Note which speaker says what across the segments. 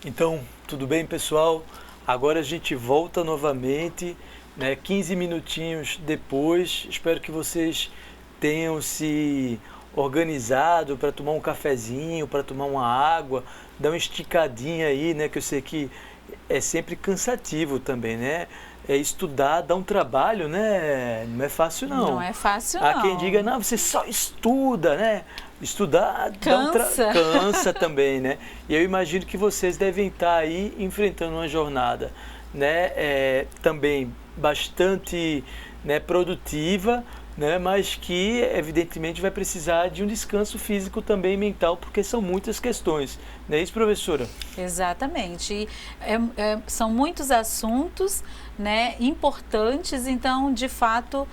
Speaker 1: Então, tudo bem, pessoal? Agora a gente volta novamente, né? 15 minutinhos depois. Espero que vocês tenham se organizado para tomar um cafezinho, para tomar uma água, dar uma esticadinha aí, né? Que eu sei que é sempre cansativo também, né? Estudar dá um trabalho, né? Não é fácil não.
Speaker 2: Não é fácil
Speaker 1: Há
Speaker 2: não.
Speaker 1: quem diga, não, você só estuda, né? Estudar
Speaker 2: Cansa.
Speaker 1: cansa também, né? E eu imagino que vocês devem estar aí enfrentando uma jornada, né? Também bastante, né, produtiva, né? Mas que evidentemente vai precisar de um descanso físico também e mental, porque são muitas questões. Não é isso, professora?
Speaker 2: Exatamente. E são muitos assuntos, né, importantes, então, de fato,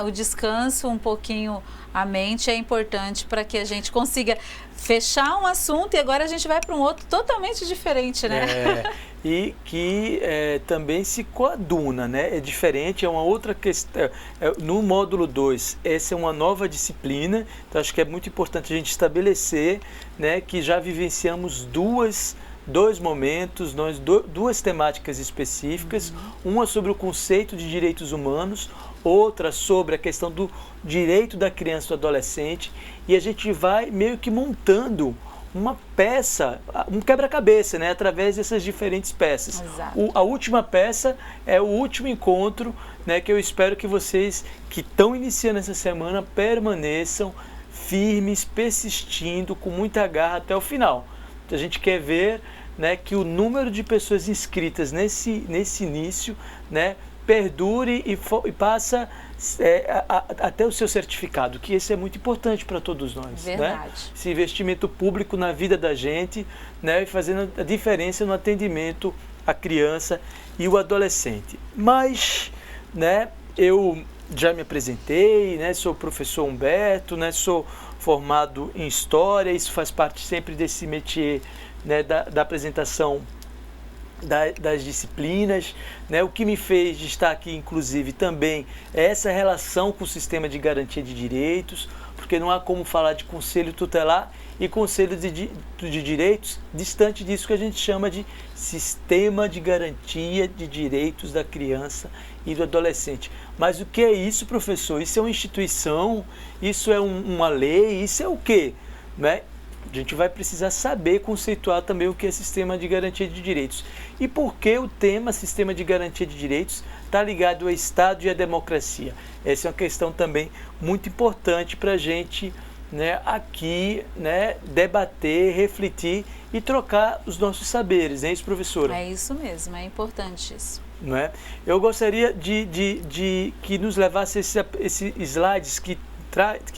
Speaker 2: o descanso, um pouquinho a mente é importante para que a gente consiga fechar um assunto e agora a gente vai para um outro totalmente diferente, né?
Speaker 1: E que também se coaduna, né? É diferente, é uma outra questão. No módulo 2, essa é uma nova disciplina, então acho que é muito importante a gente estabelecer, né, que já vivenciamos dois momentos, duas temáticas específicas, uma sobre o conceito de direitos humanos, outra sobre a questão do direito da criança e do adolescente, e a gente vai meio que montando uma peça, um quebra-cabeça, né, através dessas diferentes peças. A última peça é o último encontro, né, que eu espero que vocês que estão iniciando essa semana permaneçam firmes, persistindo, com muita garra até o final. Então, a gente quer ver, né, que o número de pessoas inscritas nesse início, né, perdure e passa até o seu certificado, que esse é muito importante para todos nós.
Speaker 2: Verdade.
Speaker 1: Né? Esse investimento público na vida da gente, né, fazendo a diferença no atendimento à criança e o adolescente. Mas, né, eu já me apresentei, né, sou o professor Humberto, né, sou formado em História, isso faz parte sempre desse métier, né, da apresentação das disciplinas, né? O que me fez de estar aqui, inclusive, também é essa relação com o sistema de garantia de direitos, porque não há como falar de conselho tutelar e conselho de direitos distante disso que a gente chama de sistema de garantia de direitos da criança e do adolescente. Mas o que é isso, professor? Isso é uma instituição? Isso é uma lei? Isso é o quê? Né? A gente vai precisar saber conceituar também o que é sistema de garantia de direitos. E por que o tema sistema de garantia de direitos está ligado ao Estado e à democracia? Essa é uma questão também muito importante para a gente, né, aqui, né, debater, refletir e trocar os nossos saberes, não é isso, professora?
Speaker 2: É isso mesmo, é importante isso.
Speaker 1: Não é? Eu gostaria de que nos levasse esses slides que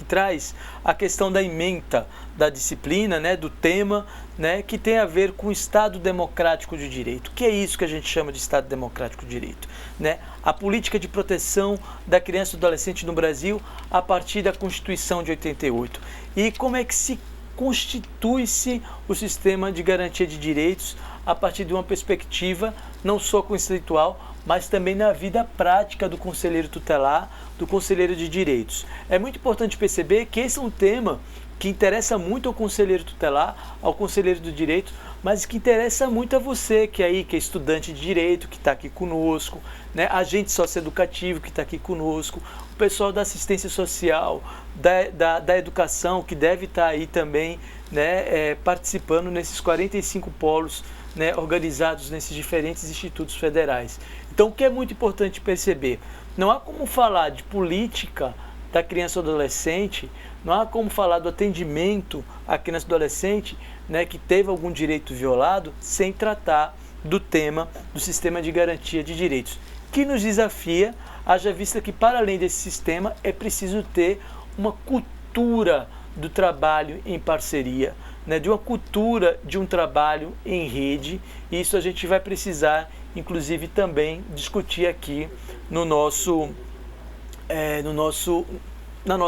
Speaker 1: traz a questão da ementa da disciplina, né, do tema, né, que tem a ver com o Estado Democrático de Direito. O que é isso que a gente chama de Estado Democrático de Direito? Né? A política de proteção da criança e do adolescente no Brasil a partir da Constituição de 88. E como é que se constitui-se o sistema de garantia de direitos a partir de uma perspectiva não só conceitual, mas também na vida prática do conselheiro tutelar, do conselheiro de direitos. É muito importante perceber que esse é um tema que interessa muito ao conselheiro tutelar, ao conselheiro do direito, mas que interessa muito a você, que é estudante de direito, que está aqui conosco, né? Agente socioeducativo que está aqui conosco, o pessoal da assistência social, da educação, que deve estar aí também, né, participando nesses 45 polos, né, organizados nesses diferentes institutos federais. Então, o que é muito importante perceber? Não há como falar de política da criança ou adolescente, não há como falar do atendimento à criança e adolescente, né, que teve algum direito violado, sem tratar do tema do sistema de garantia de direitos, que nos desafia, haja vista que, para além desse sistema, é preciso ter uma cultura do trabalho em parceria, né, de uma cultura de um trabalho em rede, e isso a gente vai precisar, inclusive, também discutir aqui na nossa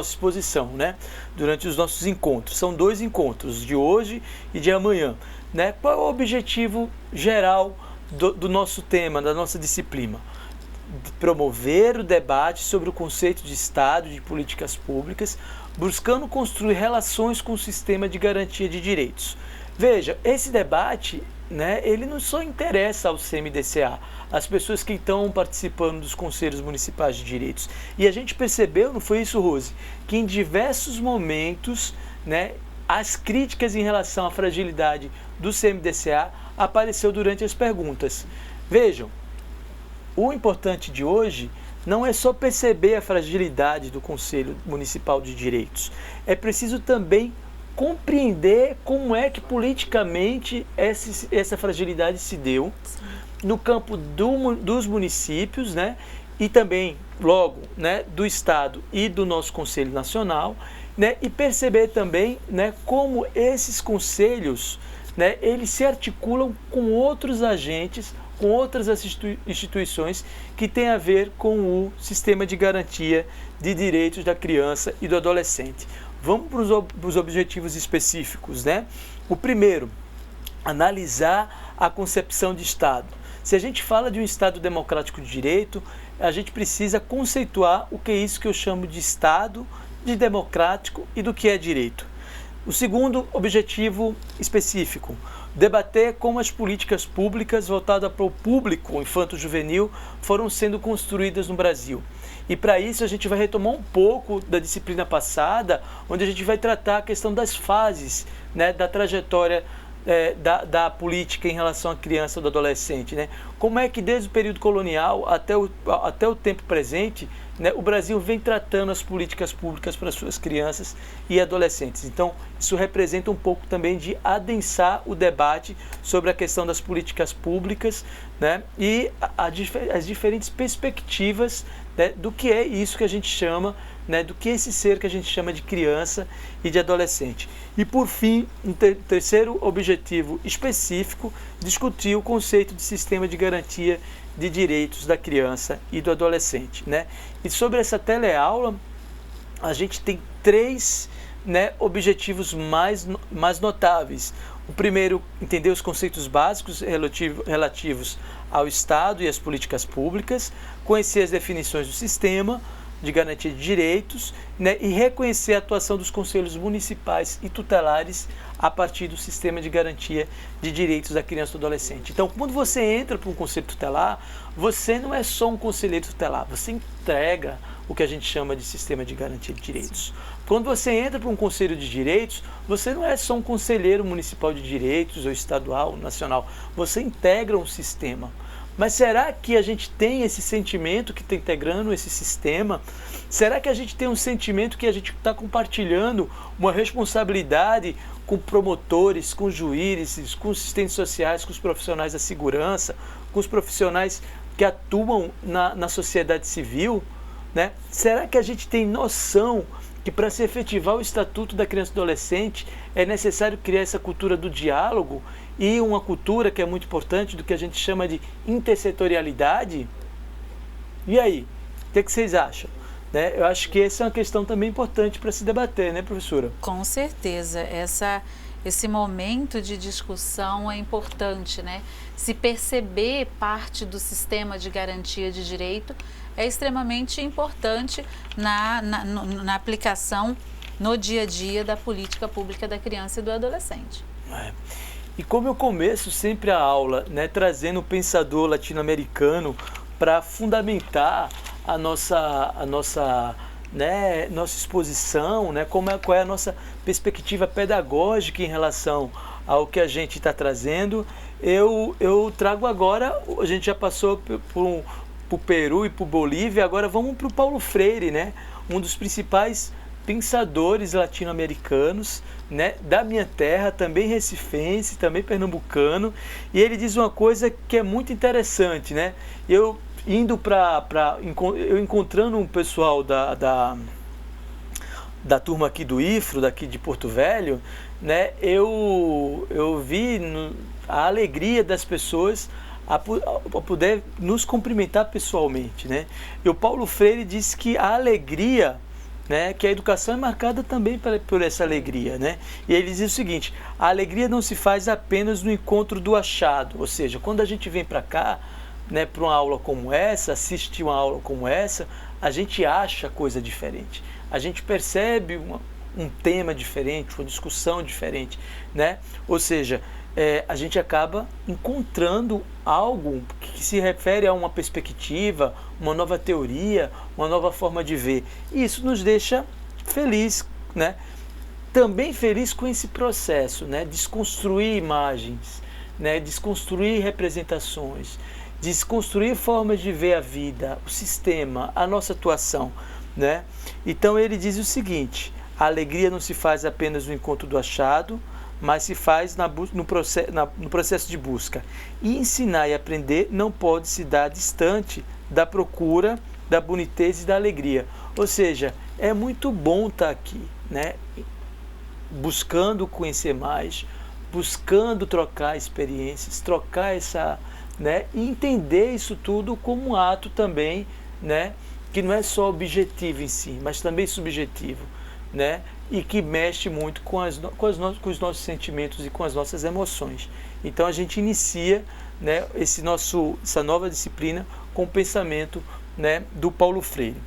Speaker 1: exposição, né, durante os nossos encontros. São 2 encontros, de hoje e de amanhã. Né? Qual é o objetivo geral do nosso tema, da nossa disciplina? Promover o debate sobre o conceito de Estado e de políticas públicas, buscando construir relações com o sistema de garantia de direitos. Veja, esse debate né, ele não só interessa ao CMDCA, as pessoas que estão participando dos conselhos municipais de direitos. E a gente percebeu, não foi isso, Rose, que em diversos momentos, né, as críticas em relação à fragilidade do CMDCA apareceu durante as perguntas. Vejam, o importante de hoje não é só perceber a fragilidade do Conselho Municipal de Direitos, é preciso também compreender como é que politicamente essa fragilidade se deu no campo dos municípios, né, e também, logo, né, do Estado e do nosso Conselho Nacional, né, e perceber também, né, como esses conselhos, né, eles se articulam com outros agentes, com outras instituições que têm a ver com o sistema de garantia de direitos da criança e do adolescente. Vamos para os objetivos específicos, né? O primeiro, analisar a concepção de Estado. Se a gente fala de um Estado democrático de direito, a gente precisa conceituar o que é isso que eu chamo de Estado, de democrático e do que é direito. O segundo objetivo específico, debater como as políticas públicas voltadas para o público infanto-juvenil foram sendo construídas no Brasil. E para isso a gente vai retomar um pouco da disciplina passada, onde a gente vai tratar a questão das fases, né, da trajetória da política em relação à criança ou do adolescente, né? Como é que desde o período colonial até o tempo presente, né, o Brasil vem tratando as políticas públicas para as suas crianças e adolescentes. Então, isso representa um pouco também de adensar o debate sobre a questão das políticas públicas, né, e as diferentes perspectivas, né, do que é isso que a gente chama, né, do que é esse ser que a gente chama de criança e de adolescente. E por fim, um terceiro objetivo específico, discutir o conceito de sistema de garantia de direitos da criança e do adolescente, né? E sobre essa teleaula, a gente tem três, né, objetivos mais notáveis. O primeiro, entender os conceitos básicos relativos ao Estado e às políticas públicas, conhecer as definições do sistema de garantia de direitos, né, e reconhecer a atuação dos conselhos municipais e tutelares a partir do sistema de garantia de direitos da criança e do adolescente. Então, quando você entra para um conselho tutelar, você não é só um conselheiro tutelar, você entrega o que a gente chama de sistema de garantia de direitos. Sim. Quando você entra para um conselho de direitos, você não é só um conselheiro municipal de direitos, ou estadual, ou nacional, você integra um sistema. Mas será que a gente tem esse sentimento que está integrando esse sistema? Será que a gente tem um sentimento que a gente está compartilhando uma responsabilidade com promotores, com juízes, com assistentes sociais, com os profissionais da segurança, com os profissionais que atuam na sociedade civil, né? Será que a gente tem noção que para se efetivar o Estatuto da Criança e do Adolescente é necessário criar essa cultura do diálogo e uma cultura que é muito importante do que a gente chama de intersetorialidade? E aí, o que vocês acham? Né? Eu acho que essa é uma questão também importante para se debater, né, professora?
Speaker 2: Com certeza, esse momento de discussão é importante, né? Se perceber parte do sistema de garantia de direito é extremamente importante na aplicação no dia a dia da política pública da criança e do adolescente.
Speaker 1: E como eu começo sempre a aula, né, trazendo o pensador latino-americano para fundamentar a nossa exposição, né, qual é a nossa perspectiva pedagógica em relação ao que a gente está trazendo, eu trago agora, a gente já passou por o Peru e por Bolívia, agora vamos para o Paulo Freire, né, um dos principais pensadores latino-americanos, né, da minha terra, também recifense, também pernambucano, e ele diz uma coisa que é muito interessante, né? Eu encontrando um pessoal da turma aqui do IFRO, daqui de Porto Velho, né, eu vi a alegria das pessoas a poder nos cumprimentar pessoalmente, né? E o Paulo Freire disse que a alegria, né, que a educação é marcada também por essa alegria, né? E ele diz o seguinte: a alegria não se faz apenas no encontro do achado, ou seja, quando a gente vem para cá, né, para uma aula como essa, assistir uma aula como essa, a gente acha coisa diferente, a gente percebe um tema diferente, uma discussão diferente, né? Ou seja, a gente acaba encontrando algo que se refere a uma perspectiva, uma nova teoria, uma nova forma de ver. E isso nos deixa feliz, né? Também feliz com esse processo, né? Desconstruir imagens, né? Desconstruir representações, desconstruir formas de ver a vida, o sistema, a nossa atuação, né? Então ele diz o seguinte: a alegria não se faz apenas no encontro do achado, mas se faz no processo de busca. E ensinar e aprender não pode se dar distante da procura da boniteza e da alegria. Ou seja, é muito bom estar aqui, né? Buscando conhecer mais, buscando trocar experiências, trocar essa, né? E entender isso tudo como um ato também, né? Que não é só objetivo em si, mas também subjetivo, né? E que mexe muito com os nossos sentimentos e com as nossas emoções. Então a gente inicia, né, essa nova disciplina com o pensamento, né, do Paulo Freire.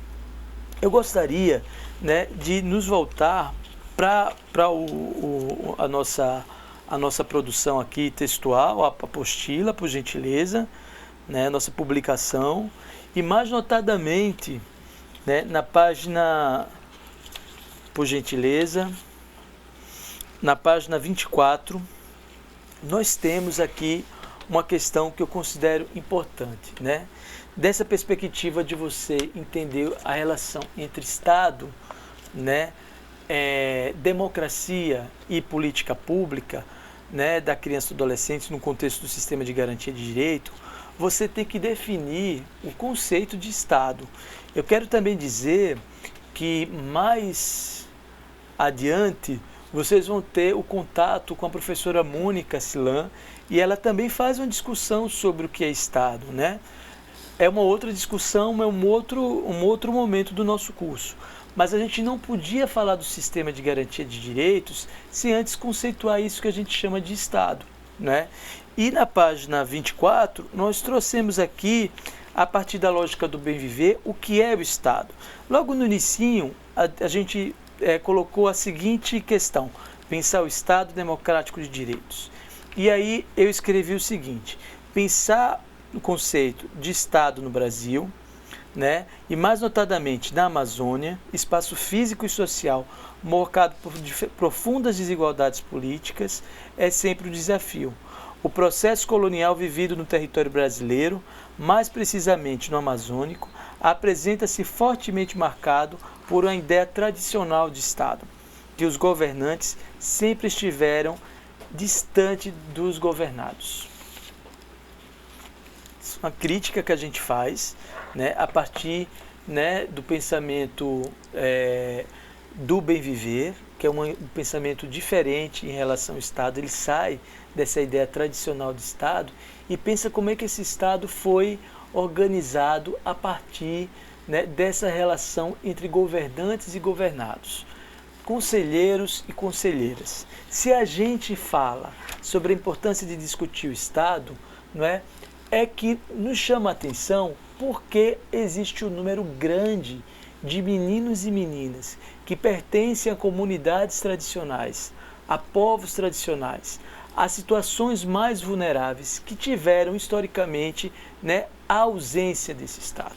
Speaker 1: Eu gostaria, né, de nos voltar para a nossa produção aqui textual, a apostila, por gentileza, né, nossa publicação, e mais notadamente, né, na página, por gentileza, na página 24, nós temos aqui uma questão que eu considero importante, né? Dessa perspectiva de você entender a relação entre Estado, né, democracia e política pública, né, da criança e do adolescente no contexto do sistema de garantia de direito, você tem que definir o conceito de Estado. Eu quero também dizer que mais adiante vocês vão ter o contato com a professora Mônica Silan, e ela também faz uma discussão sobre o que é Estado, né? É uma outra discussão, é um outro momento do nosso curso. Mas a gente não podia falar do sistema de garantia de direitos sem antes conceituar isso que a gente chama de Estado, né? E na página 24, nós trouxemos aqui, a partir da lógica do bem viver, o que é o Estado. Logo no inicinho, a gente colocou a seguinte questão: pensar o Estado democrático de direitos. E aí eu escrevi o seguinte: pensar o conceito de Estado no Brasil, né, e mais notadamente na Amazônia, espaço físico e social marcado por profundas desigualdades políticas, é sempre um desafio. O processo colonial vivido no território brasileiro, mais precisamente no Amazônico, apresenta-se fortemente marcado por uma ideia tradicional de Estado, que os governantes sempre estiveram distante dos governados. Isso é uma crítica que a gente faz, né, a partir, né, do pensamento do bem viver, que é um pensamento diferente em relação ao Estado. Ele sai dessa ideia tradicional de Estado e pensa como é que esse Estado foi organizado a partir, né, dessa relação entre governantes e governados, conselheiros e conselheiras. Se a gente fala sobre a importância de discutir o Estado, não é que nos chama a atenção porque existe um número grande de meninos e meninas que pertencem a comunidades tradicionais, a povos tradicionais, a situações mais vulneráveis que tiveram historicamente, né, a ausência desse Estado.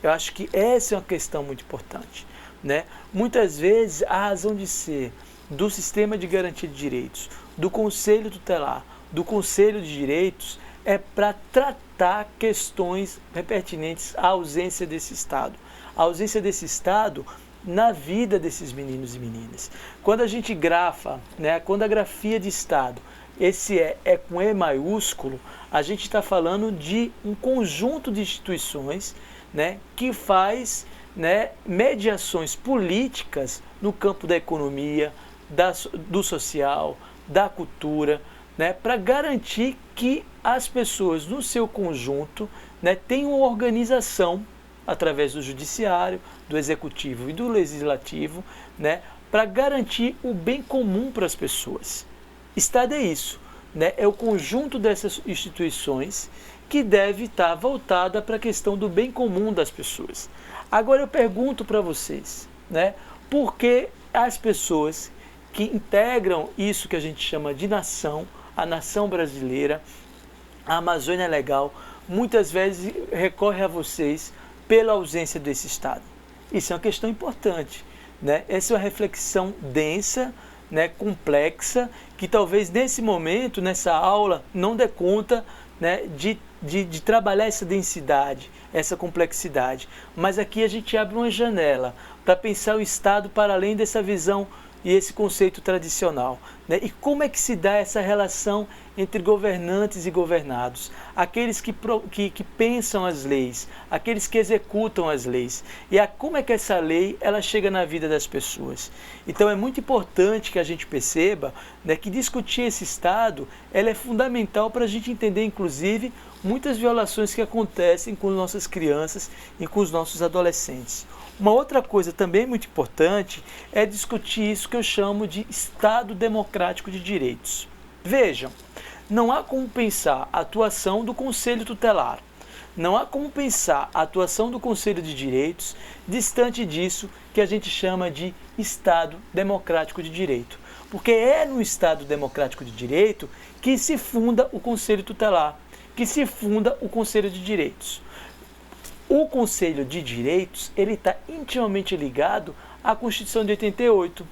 Speaker 1: Eu acho que essa é uma questão muito importante, né? Muitas vezes a razão de ser do sistema de garantia de direitos, do Conselho Tutelar, do Conselho de Direitos, é para tratar questões pertinentes à ausência desse Estado. A ausência desse Estado na vida desses meninos e meninas. Quando a gente grafa, né, quando a grafia de Estado, esse é com E maiúsculo, a gente está falando de um conjunto de instituições, né, que faz, né, mediações políticas no campo da economia, do social, da cultura, né, para garantir que as pessoas no seu conjunto, né, tenham uma organização através do judiciário, do executivo e do legislativo, né, para garantir o bem comum para as pessoas. Estado é isso, né, é o conjunto dessas instituições que deve estar voltada para a questão do bem comum das pessoas. Agora eu pergunto para vocês, né, por que as pessoas que integram isso que a gente chama de nação, a nação brasileira, a Amazônia Legal, muitas vezes recorre a vocês pela ausência desse Estado. Isso é uma questão importante, né? Essa é uma reflexão densa, né, complexa, que talvez nesse momento, nessa aula, não dê conta, né, de trabalhar essa densidade, essa complexidade. Mas aqui a gente abre uma janela para pensar o Estado para além dessa visão e esse conceito tradicional, né? E como é que se dá essa relação entre governantes e governados? Aqueles que pensam as leis, aqueles que executam as leis. E como é que essa lei ela chega na vida das pessoas? Então é muito importante que a gente perceba, né, que discutir esse Estado ela é fundamental para a gente entender, inclusive, muitas violações que acontecem com nossas crianças e com os nossos adolescentes. Uma outra coisa também muito importante é discutir isso que eu chamo de Estado democrático de direitos. Vejam, não há como pensar a atuação do Conselho Tutelar, não há como pensar a atuação do Conselho de Direitos distante disso que a gente chama de Estado democrático de direito. Porque é no Estado democrático de direito que se funda o Conselho Tutelar, que se funda o Conselho de Direitos. O Conselho de Direitos ele está intimamente ligado à Constituição de 88.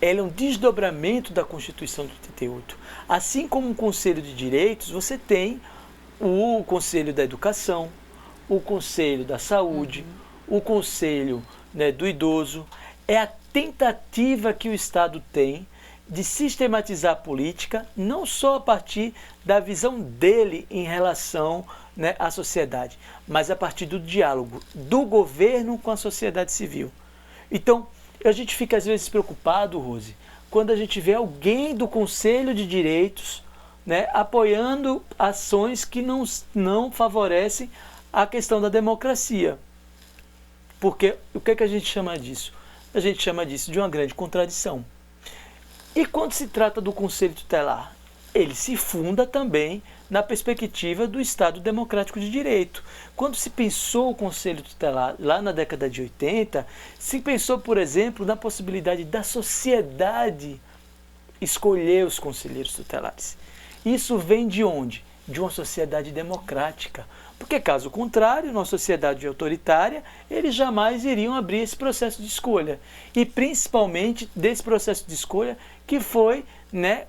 Speaker 1: Ele é um desdobramento da Constituição de 88. Assim como o Conselho de Direitos, você tem o Conselho da Educação, o Conselho da Saúde, o Conselho, né, do Idoso. É a tentativa que o Estado tem de sistematizar a política, não só a partir da visão dele em relação, né, à sociedade, mas a partir do diálogo do governo com a sociedade civil. Então, a gente fica às vezes preocupado, Rose, quando a gente vê alguém do Conselho de Direitos, né, apoiando ações que não favorecem a questão da democracia. Porque o que é que a gente chama disso? A gente chama disso de uma grande contradição. E quando se trata do Conselho Tutelar? Ele se funda também na perspectiva do Estado Democrático de Direito. Quando se pensou o Conselho Tutelar, lá na década de 80, se pensou, por exemplo, na possibilidade da sociedade escolher os conselheiros tutelares. Isso vem de onde? De uma sociedade democrática. Porque, caso contrário, numa sociedade autoritária, eles jamais iriam abrir esse processo de escolha. E, principalmente, desse processo de escolha que foi, né,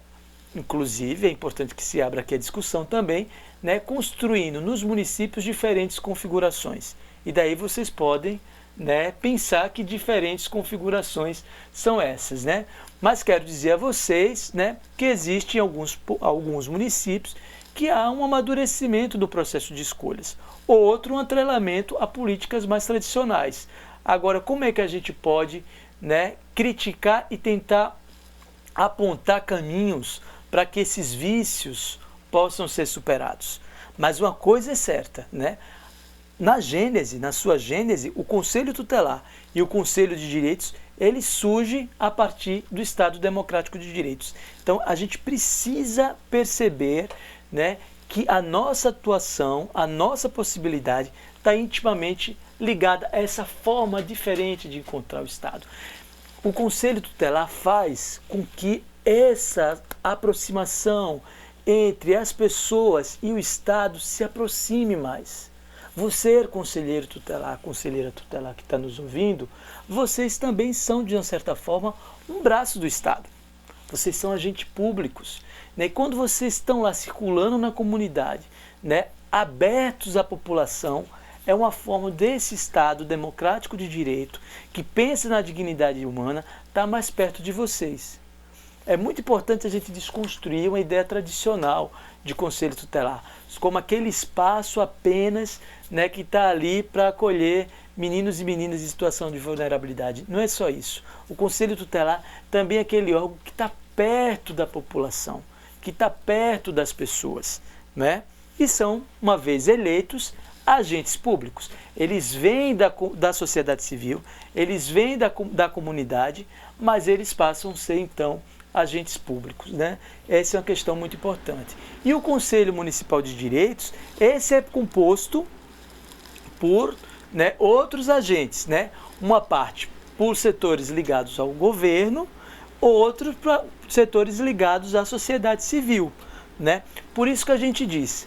Speaker 1: inclusive, é importante que se abra aqui a discussão também, né, construindo nos municípios diferentes configurações. E daí vocês podem, né, pensar que diferentes configurações são essas, né? Mas quero dizer a vocês, né, que existem alguns municípios que há um amadurecimento do processo de escolhas, outro um atrelamento a políticas mais tradicionais. Agora, como é que a gente pode, né, criticar e tentar apontar caminhos para que esses vícios possam ser superados? Mas uma coisa é certa, né? Na sua gênese, o Conselho Tutelar e o Conselho de Direitos, ele surge a partir do Estado Democrático de Direitos. Então, a gente precisa perceber, né, que a nossa atuação, a nossa possibilidade está intimamente ligada a essa forma diferente de encontrar o Estado. O Conselho Tutelar faz com que essa aproximação entre as pessoas e o Estado se aproxime mais. Você, conselheiro tutelar, conselheira tutelar que está nos ouvindo, vocês também são, de uma certa forma, um braço do Estado. Vocês são agentes públicos, né? E quando vocês estão lá circulando na comunidade, né, abertos à população, é uma forma desse Estado democrático de direito, que pensa na dignidade humana, estar mais perto de vocês. É muito importante a gente desconstruir uma ideia tradicional de Conselho Tutelar, como aquele espaço apenas, né, que está ali para acolher meninos e meninas em situação de vulnerabilidade. Não é só isso. O Conselho Tutelar também é aquele órgão que está perto da população, que está perto das pessoas, né? E são, uma vez eleitos, agentes públicos. Eles vêm da sociedade civil, eles vêm da comunidade, mas eles passam a ser, então, agentes públicos, né? Essa é uma questão muito importante. E o Conselho Municipal de Direitos, esse é composto por, né, outros agentes, né? Uma parte por setores ligados ao governo, outros setores ligados à sociedade civil, né? Por isso que a gente diz,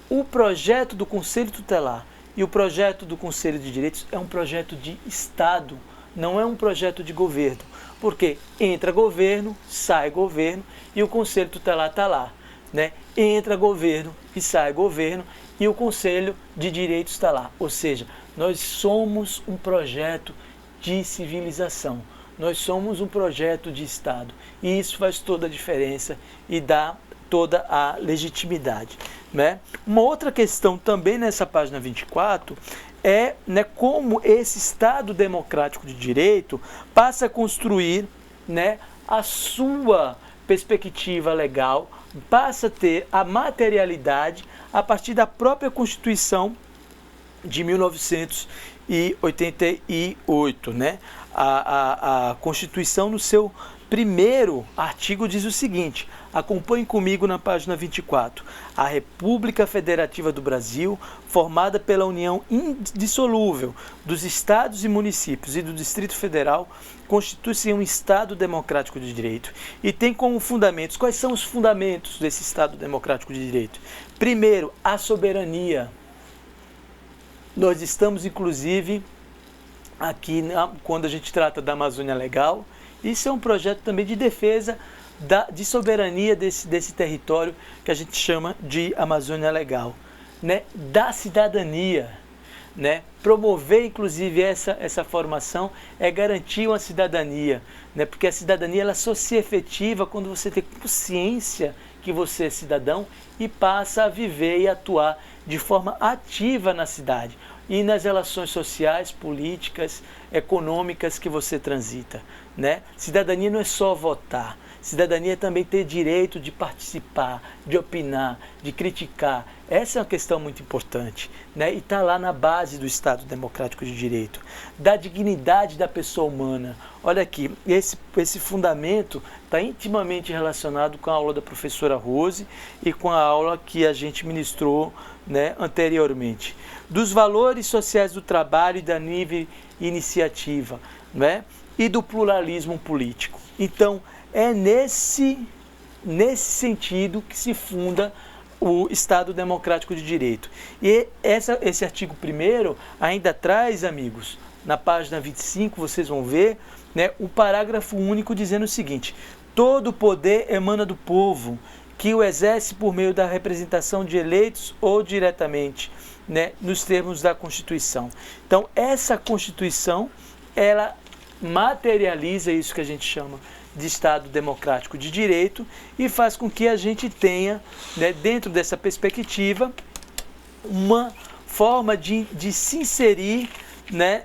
Speaker 1: o projeto do Conselho Tutelar e o projeto do Conselho de Direitos é um projeto de Estado, não é um projeto de governo, porque entra governo, sai governo e o Conselho Tutelar está lá, né? Entra governo e sai governo e o Conselho de Direitos está lá, ou seja, nós somos um projeto de civilização, nós somos um projeto de Estado e isso faz toda a diferença e dá toda a legitimidade, né? Uma outra questão também nessa página 24 é, né, como esse Estado democrático de direito passa a construir, né, a sua perspectiva legal, passa a ter a materialidade a partir da própria Constituição de 1988, né? A Constituição, no seu primeiro artigo, diz o seguinte, acompanhe comigo na página 24. A República Federativa do Brasil, formada pela união indissolúvel dos estados e municípios e do Distrito Federal, constitui-se um Estado democrático de direito e tem como fundamentos, quais são os fundamentos desse Estado democrático de direito? Primeiro, a soberania. Nós estamos, inclusive, aqui, quando a gente trata da Amazônia Legal, isso é um projeto também de defesa de soberania desse território que a gente chama de Amazônia Legal, né? Da cidadania, né? Promover, inclusive, essa formação é garantir uma cidadania, né? Porque a cidadania ela só se efetiva quando você tem consciência que você é cidadão e passa a viver e atuar de forma ativa na cidade e nas relações sociais, políticas, econômicas que você transita, né? Cidadania não é só votar, cidadania é também ter direito de participar, de opinar, de criticar. Essa é uma questão muito importante, né? E está lá na base do Estado Democrático de Direito, da dignidade da pessoa humana. Olha aqui, esse fundamento está intimamente relacionado com a aula da professora Rose e com a aula que a gente ministrou, né, anteriormente. Dos valores sociais do trabalho e da livre iniciativa, né, e do pluralismo político. Então, é nesse sentido que se funda o Estado Democrático de Direito. E esse artigo 1º ainda traz, amigos, na página 25, vocês vão ver, né, um parágrafo único dizendo o seguinte: todo poder emana do povo, que o exerce por meio da representação de eleitos ou diretamente, né, nos termos da Constituição. Então, essa Constituição, ela materializa isso que a gente chama de Estado Democrático de Direito e faz com que a gente tenha, né, dentro dessa perspectiva, uma forma de se inserir, né,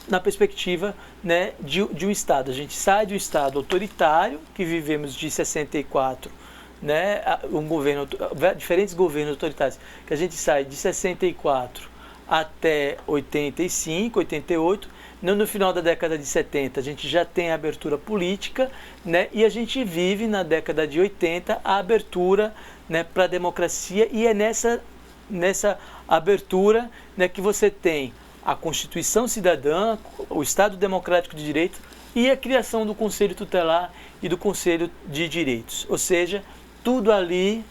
Speaker 1: na perspectiva, né, de um Estado. A gente sai de um Estado autoritário, que vivemos de 64, né, diferentes governos autoritários, que a gente sai de 64 até 85, 88, no final da década de 70 a gente já tem a abertura política, né, e a gente vive na década de 80 a abertura, né, para a democracia, e é nessa abertura, né, que você tem a Constituição Cidadã, o Estado Democrático de Direito e a criação do Conselho Tutelar e do Conselho de Direitos. Ou seja, tudo ali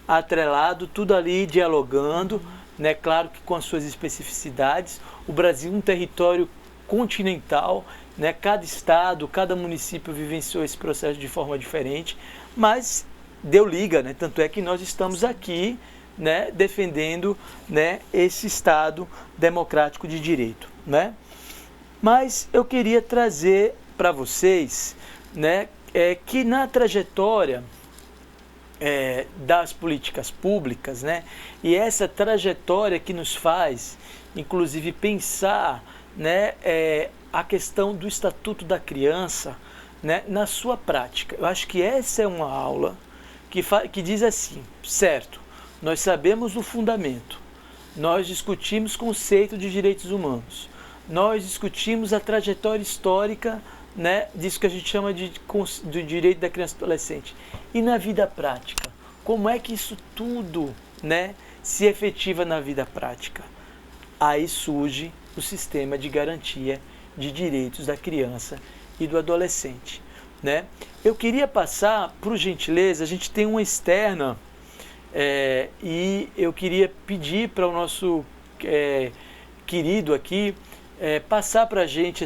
Speaker 1: atrelado, tudo ali dialogando, né? Claro que com as suas especificidades. O Brasil é um território continental, né? Cada estado, cada município vivenciou esse processo de forma diferente, mas deu liga, né? Tanto é que nós estamos aqui, né, defendendo, né, esse Estado Democrático de Direito, né? Mas eu queria trazer para vocês, né, que na trajetória das políticas públicas, né, e essa trajetória que nos faz, inclusive, pensar, né, a questão do Estatuto da Criança, né, na sua prática. Eu acho que essa é uma aula que diz assim, certo, nós sabemos o fundamento, nós discutimos o conceito de direitos humanos, nós discutimos a trajetória histórica, né, disso que a gente chama do direito da criança e do adolescente. E na vida prática, como é que isso tudo, né, se efetiva na vida prática? Aí surge o sistema de garantia de direitos da criança e do adolescente. né? Eu queria passar, por gentileza, a gente tem uma externa e eu queria pedir para o nosso querido aqui passar para a gente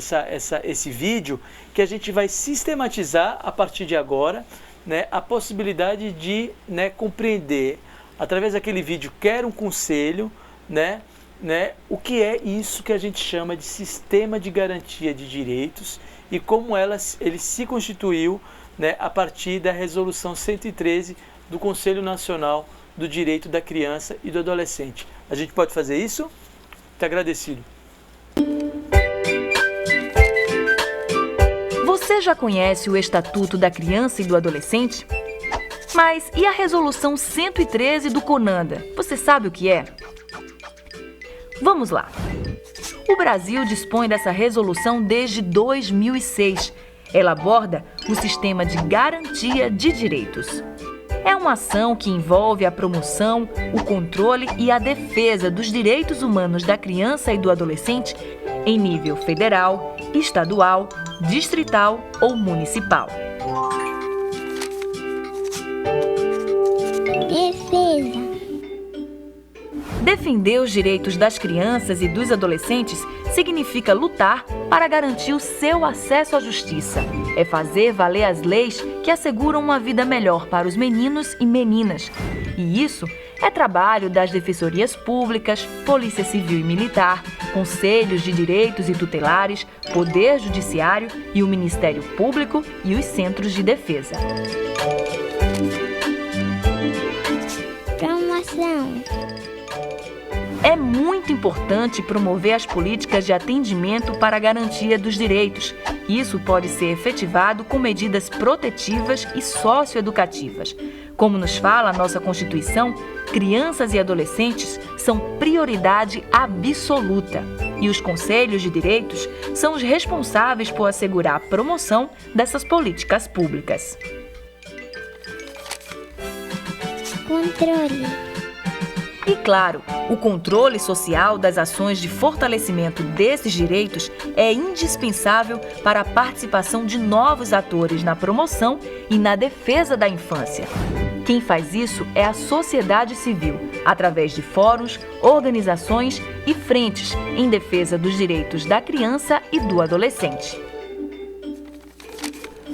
Speaker 1: esse vídeo, que a gente vai sistematizar a partir de agora, né, a possibilidade de, né, compreender, através daquele vídeo, quer um conselho, né, o que é isso que a gente chama de sistema de garantia de direitos e como ele se constituiu, né, a partir da resolução 113 do Conselho Nacional do Direito da Criança e do Adolescente. A gente pode fazer isso? Muito agradecido.
Speaker 3: Você já conhece o Estatuto da Criança e do Adolescente? Mas e a Resolução 113 do CONANDA? Você sabe o que é? Vamos lá. O Brasil dispõe dessa resolução desde 2006. Ela aborda o sistema de garantia de direitos. É uma ação que envolve a promoção, o controle e a defesa dos direitos humanos da criança e do adolescente em nível federal, estadual, distrital ou municipal.
Speaker 4: Defesa.
Speaker 3: Defender os direitos das crianças e dos adolescentes significa lutar para garantir o seu acesso à justiça. É fazer valer as leis que asseguram uma vida melhor para os meninos e meninas. E isso é trabalho das defensorias públicas, Polícia Civil e Militar, Conselhos de Direitos e Tutelares, Poder Judiciário e o Ministério Público e os Centros de Defesa.
Speaker 4: Promoção.
Speaker 3: É muito importante promover as políticas de atendimento para a garantia dos direitos. Isso pode ser efetivado com medidas protetivas e socioeducativas. Como nos fala a nossa Constituição, crianças e adolescentes são prioridade absoluta. E os conselhos de direitos são os responsáveis por assegurar a promoção dessas políticas públicas.
Speaker 4: Controle.
Speaker 3: E claro, o controle social das ações de fortalecimento desses direitos é indispensável para a participação de novos atores na promoção e na defesa da infância. Quem faz isso é a sociedade civil, através de fóruns, organizações e frentes em defesa dos direitos da criança e do adolescente.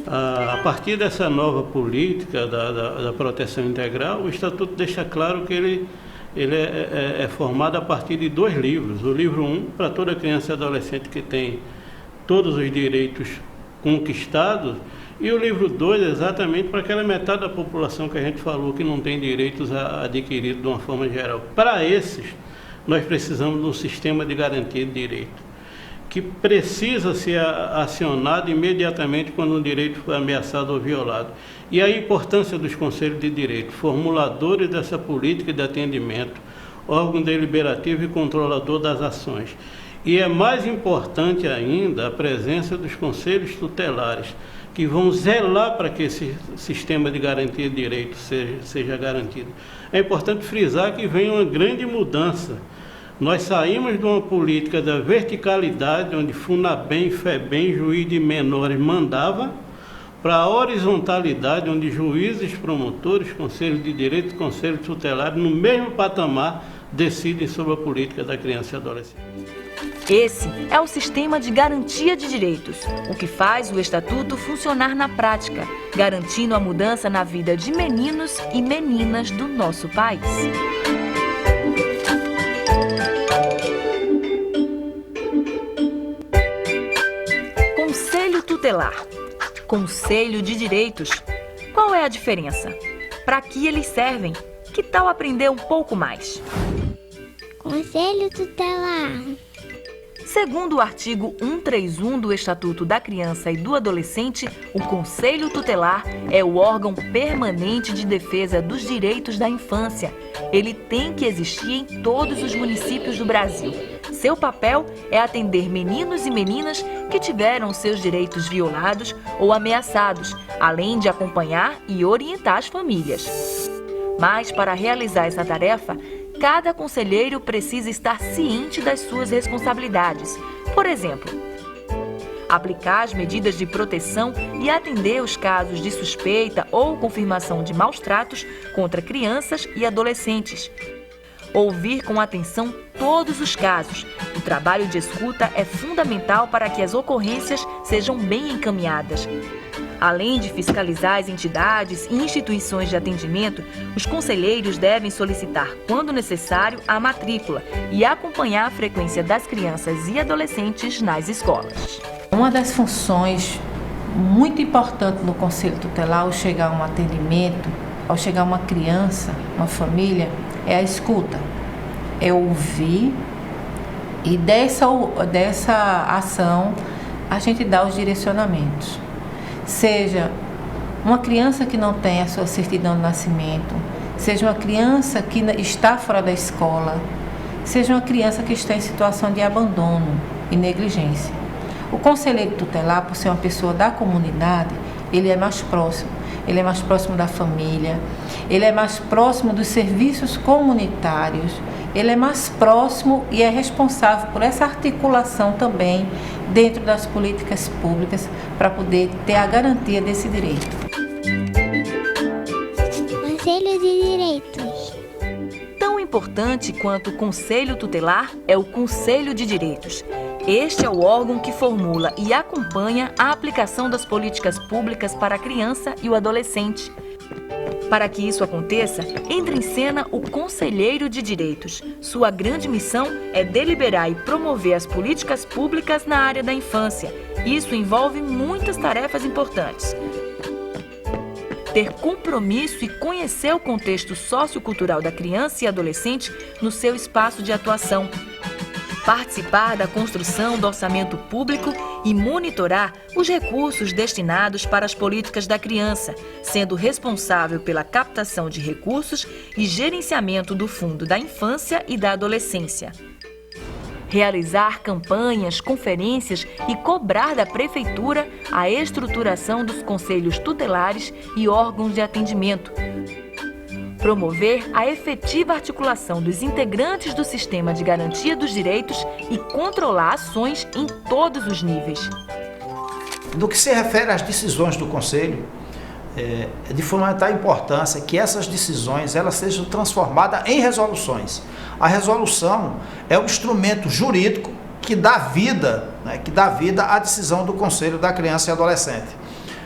Speaker 5: A partir dessa nova política da proteção integral, o Estatuto deixa claro que ele é formado a partir de 2 livros. O livro 1, para toda criança e adolescente que tem todos os direitos conquistados, e o livro 2, exatamente para aquela metade da população que a gente falou que não tem direitos adquiridos de uma forma geral. Para esses, nós precisamos de um sistema de garantia de direito, que precisa ser acionado imediatamente quando um direito foi ameaçado ou violado. E a importância dos conselhos de direito, formuladores dessa política de atendimento, órgão deliberativo e controlador das ações. E é mais importante ainda a presença dos conselhos tutelares, que vão zelar para que esse sistema de garantia de direito seja garantido. É importante frisar que vem uma grande mudança. Nós saímos de uma política da verticalidade, onde FUNABEM, FEBEM, juiz de menores mandava, para a horizontalidade, onde juízes, promotores, conselhos de direito e conselhos tutelares, no mesmo patamar, decidem sobre a política da criança e adolescente.
Speaker 3: Esse é o sistema de garantia de direitos, o que faz o Estatuto funcionar na prática, garantindo a mudança na vida de meninos e meninas do nosso país. Conselho tutelar. Conselho de direitos. Qual é a diferença? Para que eles servem? Que tal aprender um pouco mais?
Speaker 4: Conselho tutelar.
Speaker 3: Segundo o artigo 131 do Estatuto da Criança e do Adolescente, o Conselho Tutelar é o órgão permanente de defesa dos direitos da infância. Ele tem que existir em todos os municípios do Brasil. Seu papel é atender meninos e meninas que tiveram seus direitos violados ou ameaçados, além de acompanhar e orientar as famílias. Mas, para realizar essa tarefa, cada conselheiro precisa estar ciente das suas responsabilidades. Por exemplo, aplicar as medidas de proteção e atender os casos de suspeita ou confirmação de maus tratos contra crianças e adolescentes. Ouvir com atenção todos os casos. O trabalho de escuta é fundamental para que as ocorrências sejam bem encaminhadas. Além de fiscalizar as entidades e instituições de atendimento, os conselheiros devem solicitar, quando necessário, a matrícula e acompanhar a frequência das crianças e adolescentes nas escolas.
Speaker 6: Uma das funções muito importantes no Conselho Tutelar ao chegar a um atendimento, ao chegar uma criança, uma família, é a escuta. É ouvir e dessa ação a gente dá os direcionamentos. Seja uma criança que não tem a sua certidão de nascimento, seja uma criança que está fora da escola, seja uma criança que está em situação de abandono e negligência. O conselheiro tutelar, por ser uma pessoa da comunidade, ele é mais próximo. Ele é mais próximo da família, ele é mais próximo dos serviços comunitários, ele é mais próximo e é responsável por essa articulação também dentro das políticas públicas para poder ter a garantia desse direito.
Speaker 4: Conselho de Direitos.
Speaker 3: Tão importante quanto o Conselho Tutelar é o Conselho de Direitos. Este é o órgão que formula e acompanha a aplicação das políticas públicas para a criança e o adolescente. Para que isso aconteça, entra em cena o Conselheiro de Direitos. Sua grande missão é deliberar e promover as políticas públicas na área da infância. Isso envolve muitas tarefas importantes. Ter compromisso e conhecer o contexto sociocultural da criança e adolescente no seu espaço de atuação. Participar da construção do orçamento público e monitorar os recursos destinados para as políticas da criança, sendo responsável pela captação de recursos e gerenciamento do Fundo da Infância e da Adolescência. Realizar campanhas, conferências e cobrar da Prefeitura a estruturação dos conselhos tutelares e órgãos de atendimento. Promover a efetiva articulação dos integrantes do sistema de garantia dos direitos e controlar ações em todos os níveis.
Speaker 7: No que se refere às decisões do Conselho, é de fundamental importância que essas decisões elas sejam transformadas em resoluções. A resolução é o instrumento jurídico que dá vida, à decisão do Conselho da Criança e Adolescente.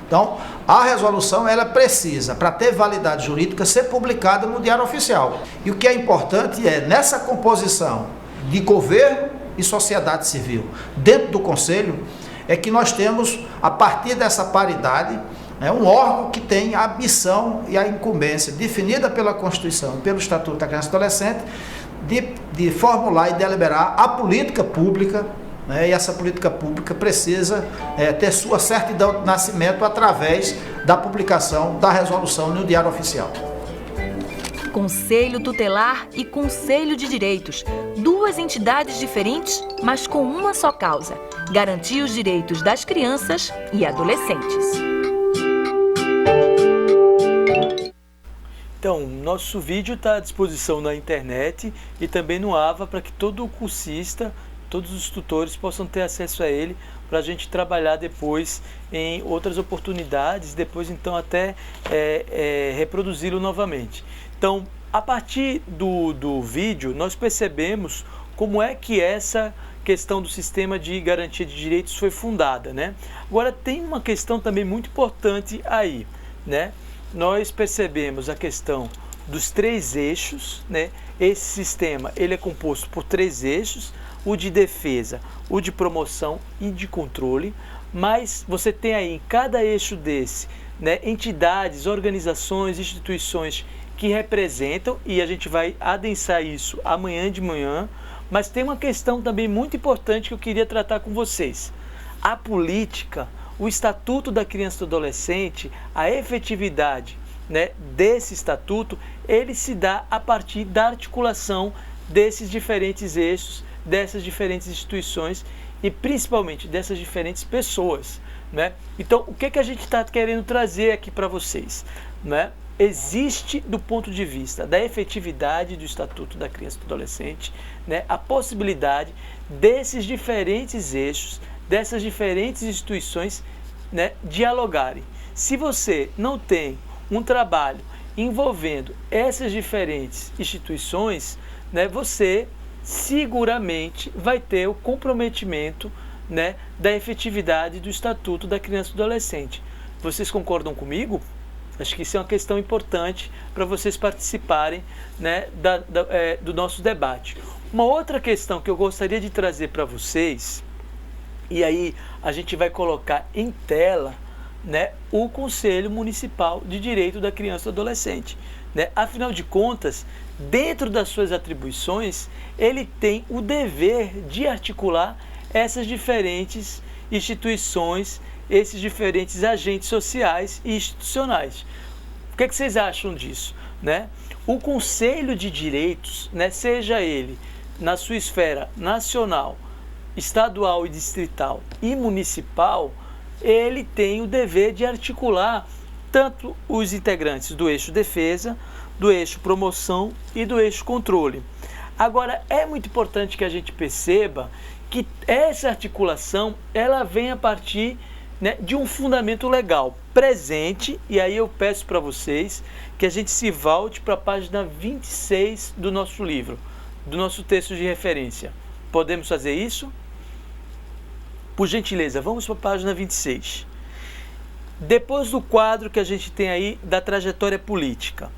Speaker 7: Então, a resolução ela precisa, para ter validade jurídica, ser publicada no Diário Oficial. E o que é importante é, nessa composição de governo e sociedade civil dentro do Conselho, é que nós temos, a partir dessa paridade, um órgão que tem a missão e a incumbência definida pela Constituição e pelo Estatuto da Criança e Adolescente de formular e deliberar a política pública. E essa política pública precisa ter sua certidão de nascimento através da publicação da resolução no Diário Oficial.
Speaker 3: Conselho Tutelar e Conselho de Direitos. Duas entidades diferentes, mas com uma só causa: garantir os direitos das crianças e adolescentes.
Speaker 1: Então, nosso vídeo está à disposição na internet e também no AVA para que todo cursista, todos os tutores possam ter acesso a ele para a gente trabalhar depois em outras oportunidades, depois então até reproduzi-lo novamente. Então, a partir do vídeo, nós percebemos como é que essa questão do sistema de garantia de direitos foi fundada, né? Agora, tem uma questão também muito importante aí, né? Nós percebemos a questão dos 3 eixos, né? Esse sistema ele é composto por 3 eixos, o de defesa, o de promoção e de controle, mas você tem aí em cada eixo desse, né, entidades, organizações, instituições que representam, e a gente vai adensar isso amanhã de manhã, mas tem uma questão também muito importante que eu queria tratar com vocês. A política, o Estatuto da Criança e do Adolescente, a efetividade, né, desse estatuto, ele se dá a partir da articulação desses diferentes eixos, dessas diferentes instituições e principalmente dessas diferentes pessoas, né? Então, o que a gente está querendo trazer aqui para vocês, né? Existe, do ponto de vista da efetividade do Estatuto da Criança e do Adolescente, né, a possibilidade desses diferentes eixos, dessas diferentes instituições, né, dialogarem. Se você não tem um trabalho envolvendo essas diferentes instituições, né, você seguramente vai ter o comprometimento, né, da efetividade do Estatuto da Criança e do Adolescente. Vocês concordam comigo? Acho que isso é uma questão importante para vocês participarem, né, do nosso debate. Uma outra questão que eu gostaria de trazer para vocês, e aí a gente vai colocar em tela, né, o Conselho Municipal de Direito da Criança e do Adolescente. Né? Afinal de contas, dentro das suas atribuições, ele tem o dever de articular essas diferentes instituições, esses diferentes agentes sociais e institucionais. O que vocês acham disso? Né? O Conselho de Direitos, né, seja ele na sua esfera nacional, estadual e distrital e municipal, ele tem o dever de articular tanto os integrantes do eixo defesa, do eixo promoção e do eixo controle. Agora, é muito importante que a gente perceba que essa articulação, ela vem a partir, né, de um fundamento legal presente, e aí eu peço para vocês que a gente se volte para a página 26 do nosso livro, do nosso texto de referência. Podemos fazer isso? Por gentileza, vamos para a página 26. Depois do quadro que a gente tem aí da trajetória política.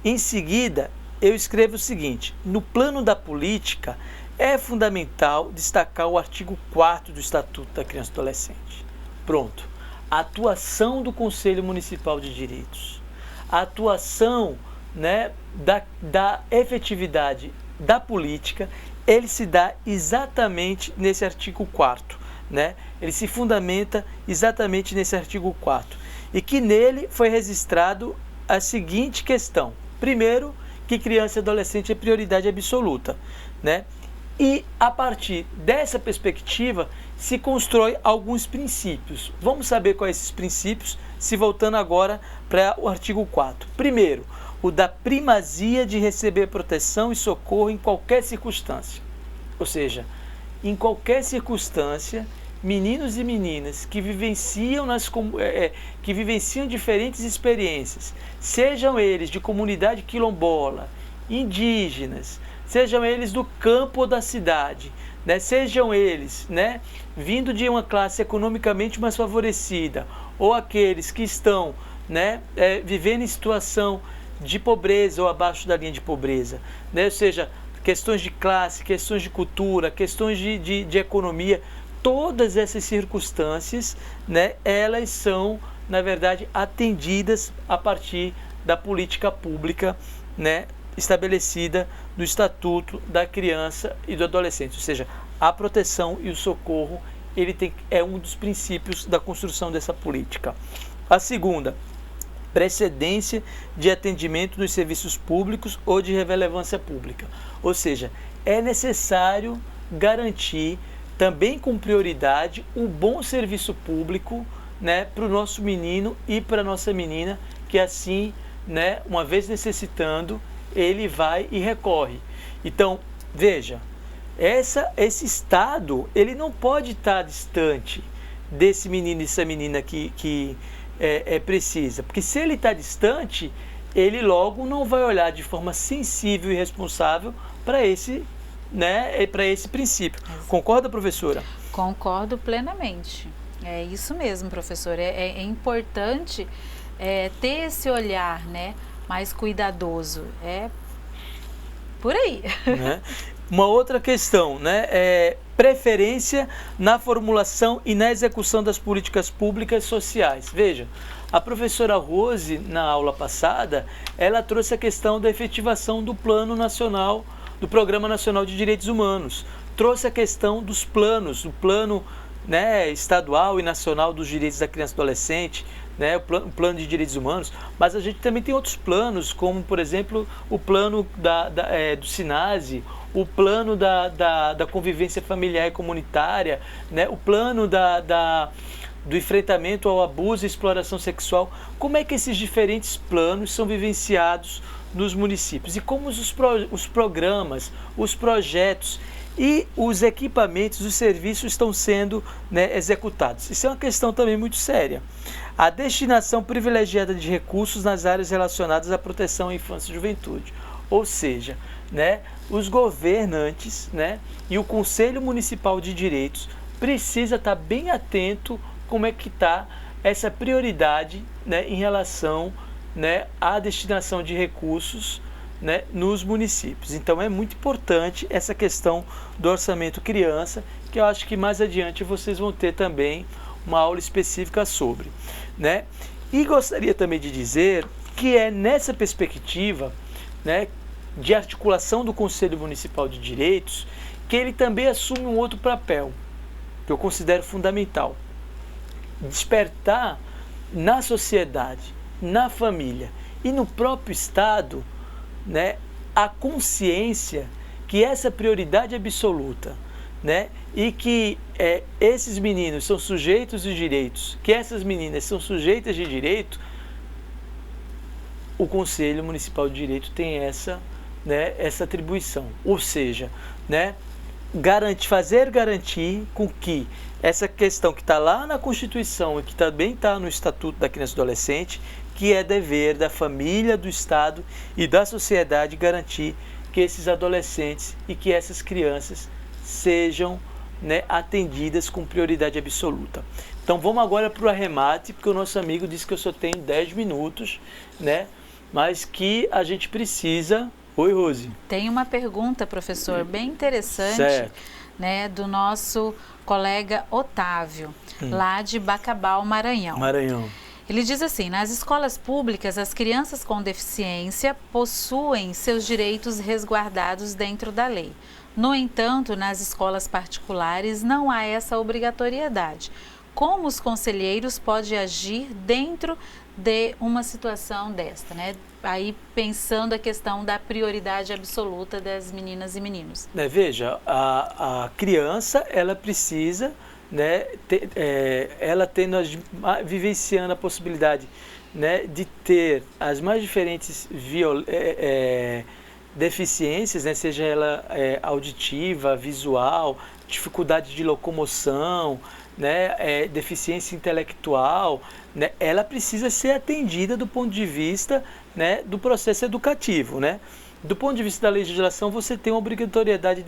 Speaker 1: Em seguida, eu escrevo o seguinte: no plano da política, é fundamental destacar o artigo 4º do Estatuto da Criança e do Adolescente. Pronto. A atuação do Conselho Municipal de Direitos. A atuação, né, da efetividade da política, ele se dá exatamente nesse artigo 4º. Né? Ele se fundamenta exatamente nesse artigo 4º. E que nele foi registrado a seguinte questão. Primeiro, que criança e adolescente é prioridade absoluta. Né? E a partir dessa perspectiva se constrói alguns princípios. Vamos saber quais esses princípios, se voltando agora para o artigo 4º. Primeiro, o da primazia de receber proteção e socorro em qualquer circunstância. Ou seja, em qualquer circunstância, meninos e meninas que vivenciam diferentes experiências, sejam eles de comunidade quilombola, indígenas, sejam eles do campo ou da cidade, né, sejam eles, né, vindo de uma classe economicamente mais favorecida, ou aqueles que estão, né, vivendo em situação de pobreza ou abaixo da linha de pobreza, né, ou seja, questões de classe, questões de cultura, questões de economia, todas essas circunstâncias, né, elas são, na verdade, atendidas a partir da política pública, né, estabelecida no Estatuto da Criança e do Adolescente. Ou seja, a proteção e o socorro, é um dos princípios da construção dessa política. A segunda, precedência de atendimento dos serviços públicos ou de relevância pública. Ou seja, é necessário garantir também com prioridade um bom serviço público, né, para o nosso menino e para a nossa menina, que assim, né, uma vez necessitando, ele vai e recorre. Então, veja, esse estado, ele não pode estar distante desse menino e dessa menina que precisa, porque se ele está distante, ele logo não vai olhar de forma sensível e responsável para esse, né, para esse princípio. Concorda, professora?
Speaker 2: Concordo plenamente. É isso mesmo, professor. É importante ter esse olhar, né, mais cuidadoso. É por aí.
Speaker 1: Né? Uma outra questão, né, é preferência na formulação e na execução das políticas públicas sociais. Veja, a professora Rose, na aula passada, ela trouxe a questão da efetivação do Plano Nacional, do Programa Nacional de Direitos Humanos. Trouxe a questão dos planos, do plano, né, estadual e nacional dos direitos da criança e do adolescente, né, o plano de direitos humanos, mas a gente também tem outros planos, como, por exemplo, o plano do SINASE, o plano da convivência familiar e comunitária, né, o plano do enfrentamento ao abuso e exploração sexual. Como é que esses diferentes planos são vivenciados nos municípios? E como os programas, os projetos, e os equipamentos, os serviços estão sendo, né, executados. Isso é uma questão também muito séria. A destinação privilegiada de recursos nas áreas relacionadas à proteção à infância e juventude. Ou seja, né, os governantes, né, e o Conselho Municipal de Direitos precisa estar bem atento como é que está essa prioridade, né, em relação, né, à destinação de recursos, né, nos municípios. Então é muito importante essa questão do orçamento criança, que eu acho que mais adiante vocês vão ter também uma aula específica sobre, né? E gostaria também de dizer que é nessa perspectiva, né, de articulação do Conselho Municipal de Direitos, que ele também assume um outro papel, que eu considero fundamental: despertar na sociedade, na família e no próprio Estado, né, a consciência que essa prioridade absoluta, né, e que esses meninos são sujeitos de direitos, que essas meninas são sujeitas de direito. O Conselho Municipal de Direito tem essa, né, essa atribuição, ou seja, né, garantir com que essa questão que está lá na Constituição e que também está no Estatuto da Criança e do Adolescente, que é dever da família, do Estado e da sociedade garantir que esses adolescentes e que essas crianças sejam, né, atendidas com prioridade absoluta. Então vamos agora para o arremate, porque o nosso amigo disse que eu só tenho 10 minutos, né, mas que a gente precisa... Oi, Rose.
Speaker 2: Tem uma pergunta, professor, bem interessante,
Speaker 1: certo,
Speaker 2: né, do nosso colega Otávio, lá de Bacabal, Maranhão. Ele diz assim: nas escolas públicas, as crianças com deficiência possuem seus direitos resguardados dentro da lei. No entanto, nas escolas particulares não há essa obrigatoriedade. Como os conselheiros podem agir dentro de uma situação desta, né? Aí pensando a questão da prioridade absoluta das meninas e meninos.
Speaker 1: Veja, a criança, ela precisa, né, ela vivenciando a possibilidade, né, de ter as mais diferentes deficiências, né, seja ela auditiva, visual, dificuldade de locomoção, né, deficiência intelectual, né, ela precisa ser atendida do ponto de vista, né, do processo educativo, né? Do ponto de vista da legislação, você tem uma obrigatoriedade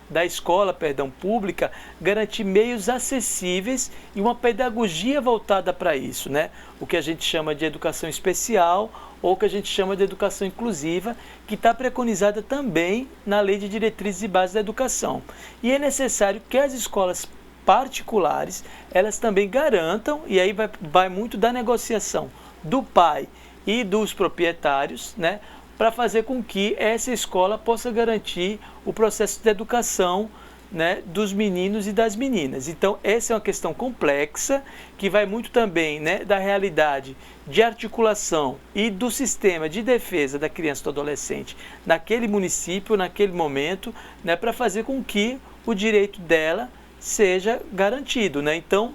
Speaker 1: da escola pública, garantir meios acessíveis e uma pedagogia voltada para isso, né? O que a gente chama de educação especial ou o que a gente chama de educação inclusiva, que está preconizada também na Lei de Diretrizes e Bases da Educação. E é necessário que as escolas particulares, elas também garantam, e aí vai muito da negociação do pai e dos proprietários, né, para fazer com que essa escola possa garantir o processo de educação, né, dos meninos e das meninas. Então, essa é uma questão complexa, que vai muito também, né, da realidade de articulação e do sistema de defesa da criança e do adolescente naquele município, naquele momento, né, para fazer com que o direito dela seja garantido, né? Então,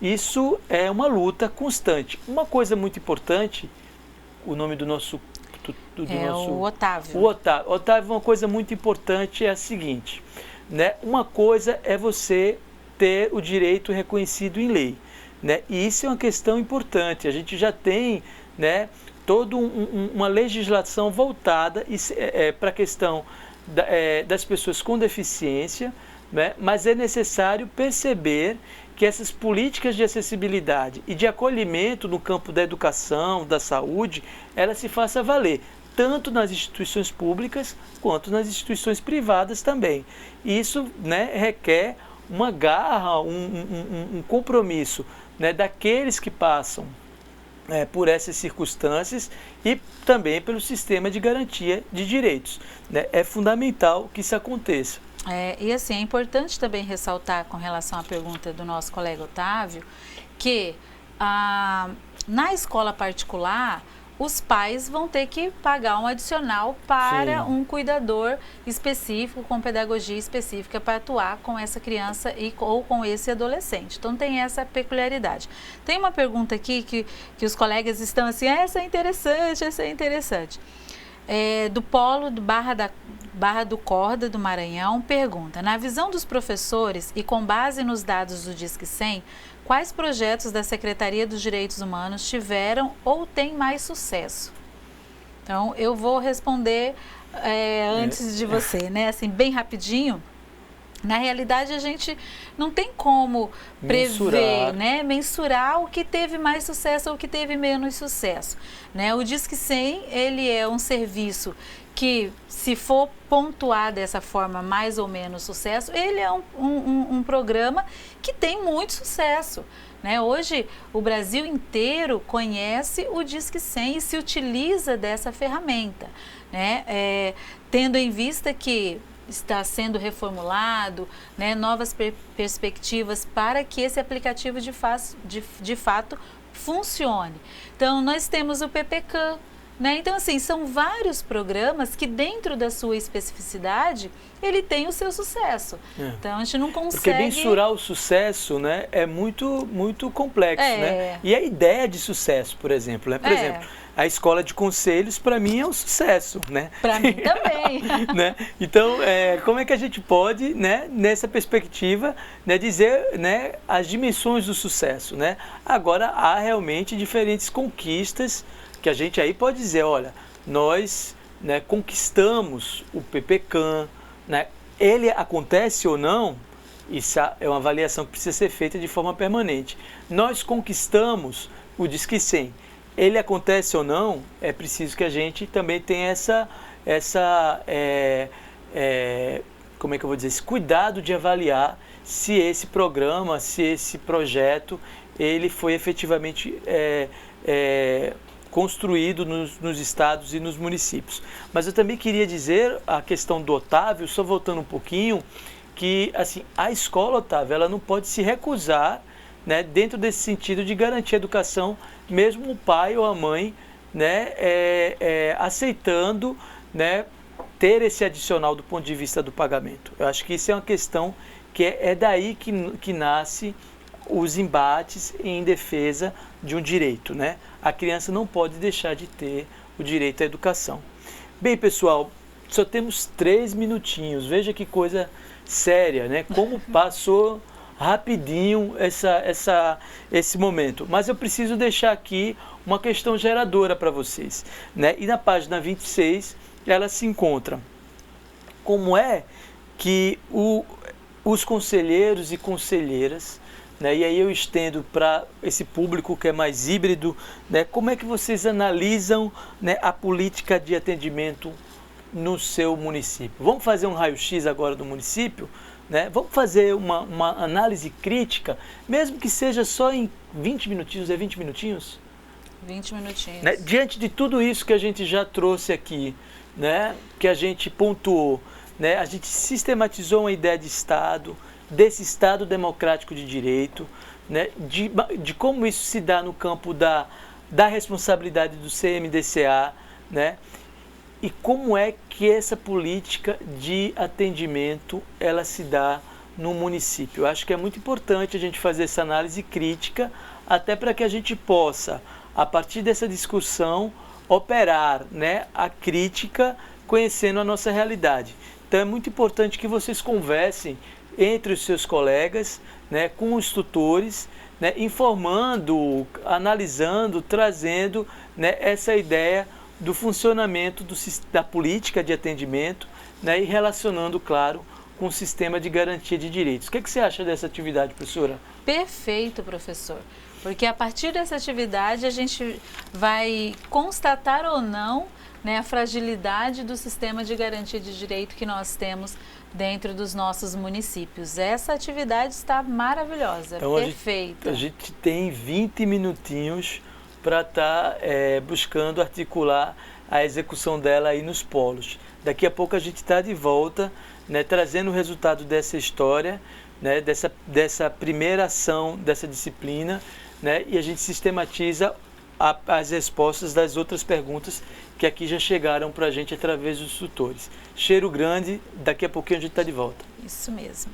Speaker 1: isso é uma luta constante. Uma coisa muito importante, o nome do nosso...
Speaker 2: o Otávio.
Speaker 1: O Otávio. Otávio, uma coisa muito importante é a seguinte, né? Uma coisa é você ter o direito reconhecido em lei, né? E isso é uma questão importante. A gente já tem, né, toda uma legislação voltada para a questão das pessoas com deficiência, né? Mas é necessário perceber que essas políticas de acessibilidade e de acolhimento no campo da educação, da saúde, ela se faça valer, tanto nas instituições públicas quanto nas instituições privadas também. Isso, né, requer uma garra, um compromisso, né, daqueles que passam por essas circunstâncias e também pelo sistema de garantia de direitos, né? É fundamental que isso aconteça.
Speaker 2: E assim, é importante também ressaltar com relação à pergunta do nosso colega Otávio, que na escola particular, os pais vão ter que pagar um adicional para um cuidador específico, com pedagogia específica para atuar com essa criança ou com esse adolescente. Então tem essa peculiaridade. Tem uma pergunta aqui que os colegas estão assim, essa é interessante, essa é interessante. do Polo do Barra do Corda do Maranhão pergunta: na visão dos professores e com base nos dados do Disque 100, quais projetos da Secretaria dos Direitos Humanos tiveram ou têm mais sucesso? Então, eu vou responder antes de você, né? Assim, bem rapidinho. Na realidade, a gente não tem como prever, né? Mensurar o que teve mais sucesso ou o que teve menos sucesso, né? O Disque 100, ele é um serviço que, se for pontuar dessa forma mais ou menos sucesso, ele é um programa que tem muito sucesso, né? Hoje, o Brasil inteiro conhece o Disque 100 e se utiliza dessa ferramenta, né? Tendo em vista que está sendo reformulado, né, novas perspectivas para que esse aplicativo de fato funcione. Então, nós temos o PPCAM, né? Então, assim, são vários programas que, dentro da sua especificidade, ele tem o seu sucesso. Então, a gente não consegue...
Speaker 1: Porque mensurar o sucesso, né, é muito, muito complexo, né? E a ideia de sucesso, por exemplo, né? Por exemplo, a escola de conselhos, para mim, é um sucesso, né?
Speaker 2: Para mim também.
Speaker 1: Né? Então, como é que a gente pode, né, nessa perspectiva, né, dizer, né, as dimensões do sucesso, né? Agora, há realmente diferentes conquistas que a gente aí pode dizer, olha, nós, né, conquistamos o PPCAM, né? Ele acontece ou não, isso é uma avaliação que precisa ser feita de forma permanente. Nós conquistamos o Disque 100. Ele acontece ou não, é preciso que a gente também tenha como é que eu vou dizer, esse cuidado de avaliar se esse programa, se esse projeto, ele foi efetivamente construído nos estados e nos municípios. Mas eu também queria dizer a questão do Otávio, só voltando um pouquinho, que assim, a escola, Otávio, ela não pode se recusar, né, dentro desse sentido de garantir a educação, mesmo o pai ou a mãe, né, aceitando, né, ter esse adicional do ponto de vista do pagamento. Eu acho que isso é uma questão que é daí que nasce os embates em defesa de um direito, né? A criança não pode deixar de ter o direito à educação. Bem, pessoal, só temos 3 minutinhos. Veja que coisa séria, né? Como passou rapidinho esse momento. Mas eu preciso deixar aqui uma questão geradora para vocês, né? E na página 26, ela se encontra. Como é que os conselheiros e conselheiras, né, e aí eu estendo para esse público que é mais híbrido, né, como é que vocês analisam, né, a política de atendimento no seu município? Vamos fazer um raio-x agora do município? Né? Vamos fazer uma análise crítica, mesmo que seja só em 20 minutinhos, 20 minutinhos?
Speaker 2: 20 minutinhos.
Speaker 1: Né? Diante de tudo isso que a gente já trouxe aqui, né, que a gente pontuou, né, a gente sistematizou uma ideia de Estado, desse Estado democrático de direito, né, de como isso se dá no campo da responsabilidade do CMDCA, né, e como é que essa política de atendimento ela se dá no município. Eu acho que é muito importante a gente fazer essa análise crítica, até para que a gente possa, a partir dessa discussão, operar, né, a crítica conhecendo a nossa realidade. Então é muito importante que vocês conversem entre os seus colegas, né, com os tutores, né, informando, analisando, trazendo, né, essa ideia do funcionamento da política de atendimento, né, e relacionando, claro, com o sistema de garantia de direitos. O que você acha dessa atividade, professora?
Speaker 2: Perfeito, professor. Porque a partir dessa atividade a gente vai constatar ou não, né, a fragilidade do sistema de garantia de direito que nós temos dentro dos nossos municípios. Essa atividade está maravilhosa, então, perfeita.
Speaker 1: A gente tem 20 minutinhos para estar buscando articular a execução dela aí nos polos. Daqui a pouco a gente está de volta, né, trazendo o resultado dessa história, né, dessa primeira ação dessa disciplina, né, e a gente sistematiza as respostas das outras perguntas que aqui já chegaram para a gente através dos tutores. Cheiro grande, daqui a pouquinho a gente está de volta.
Speaker 2: Isso mesmo.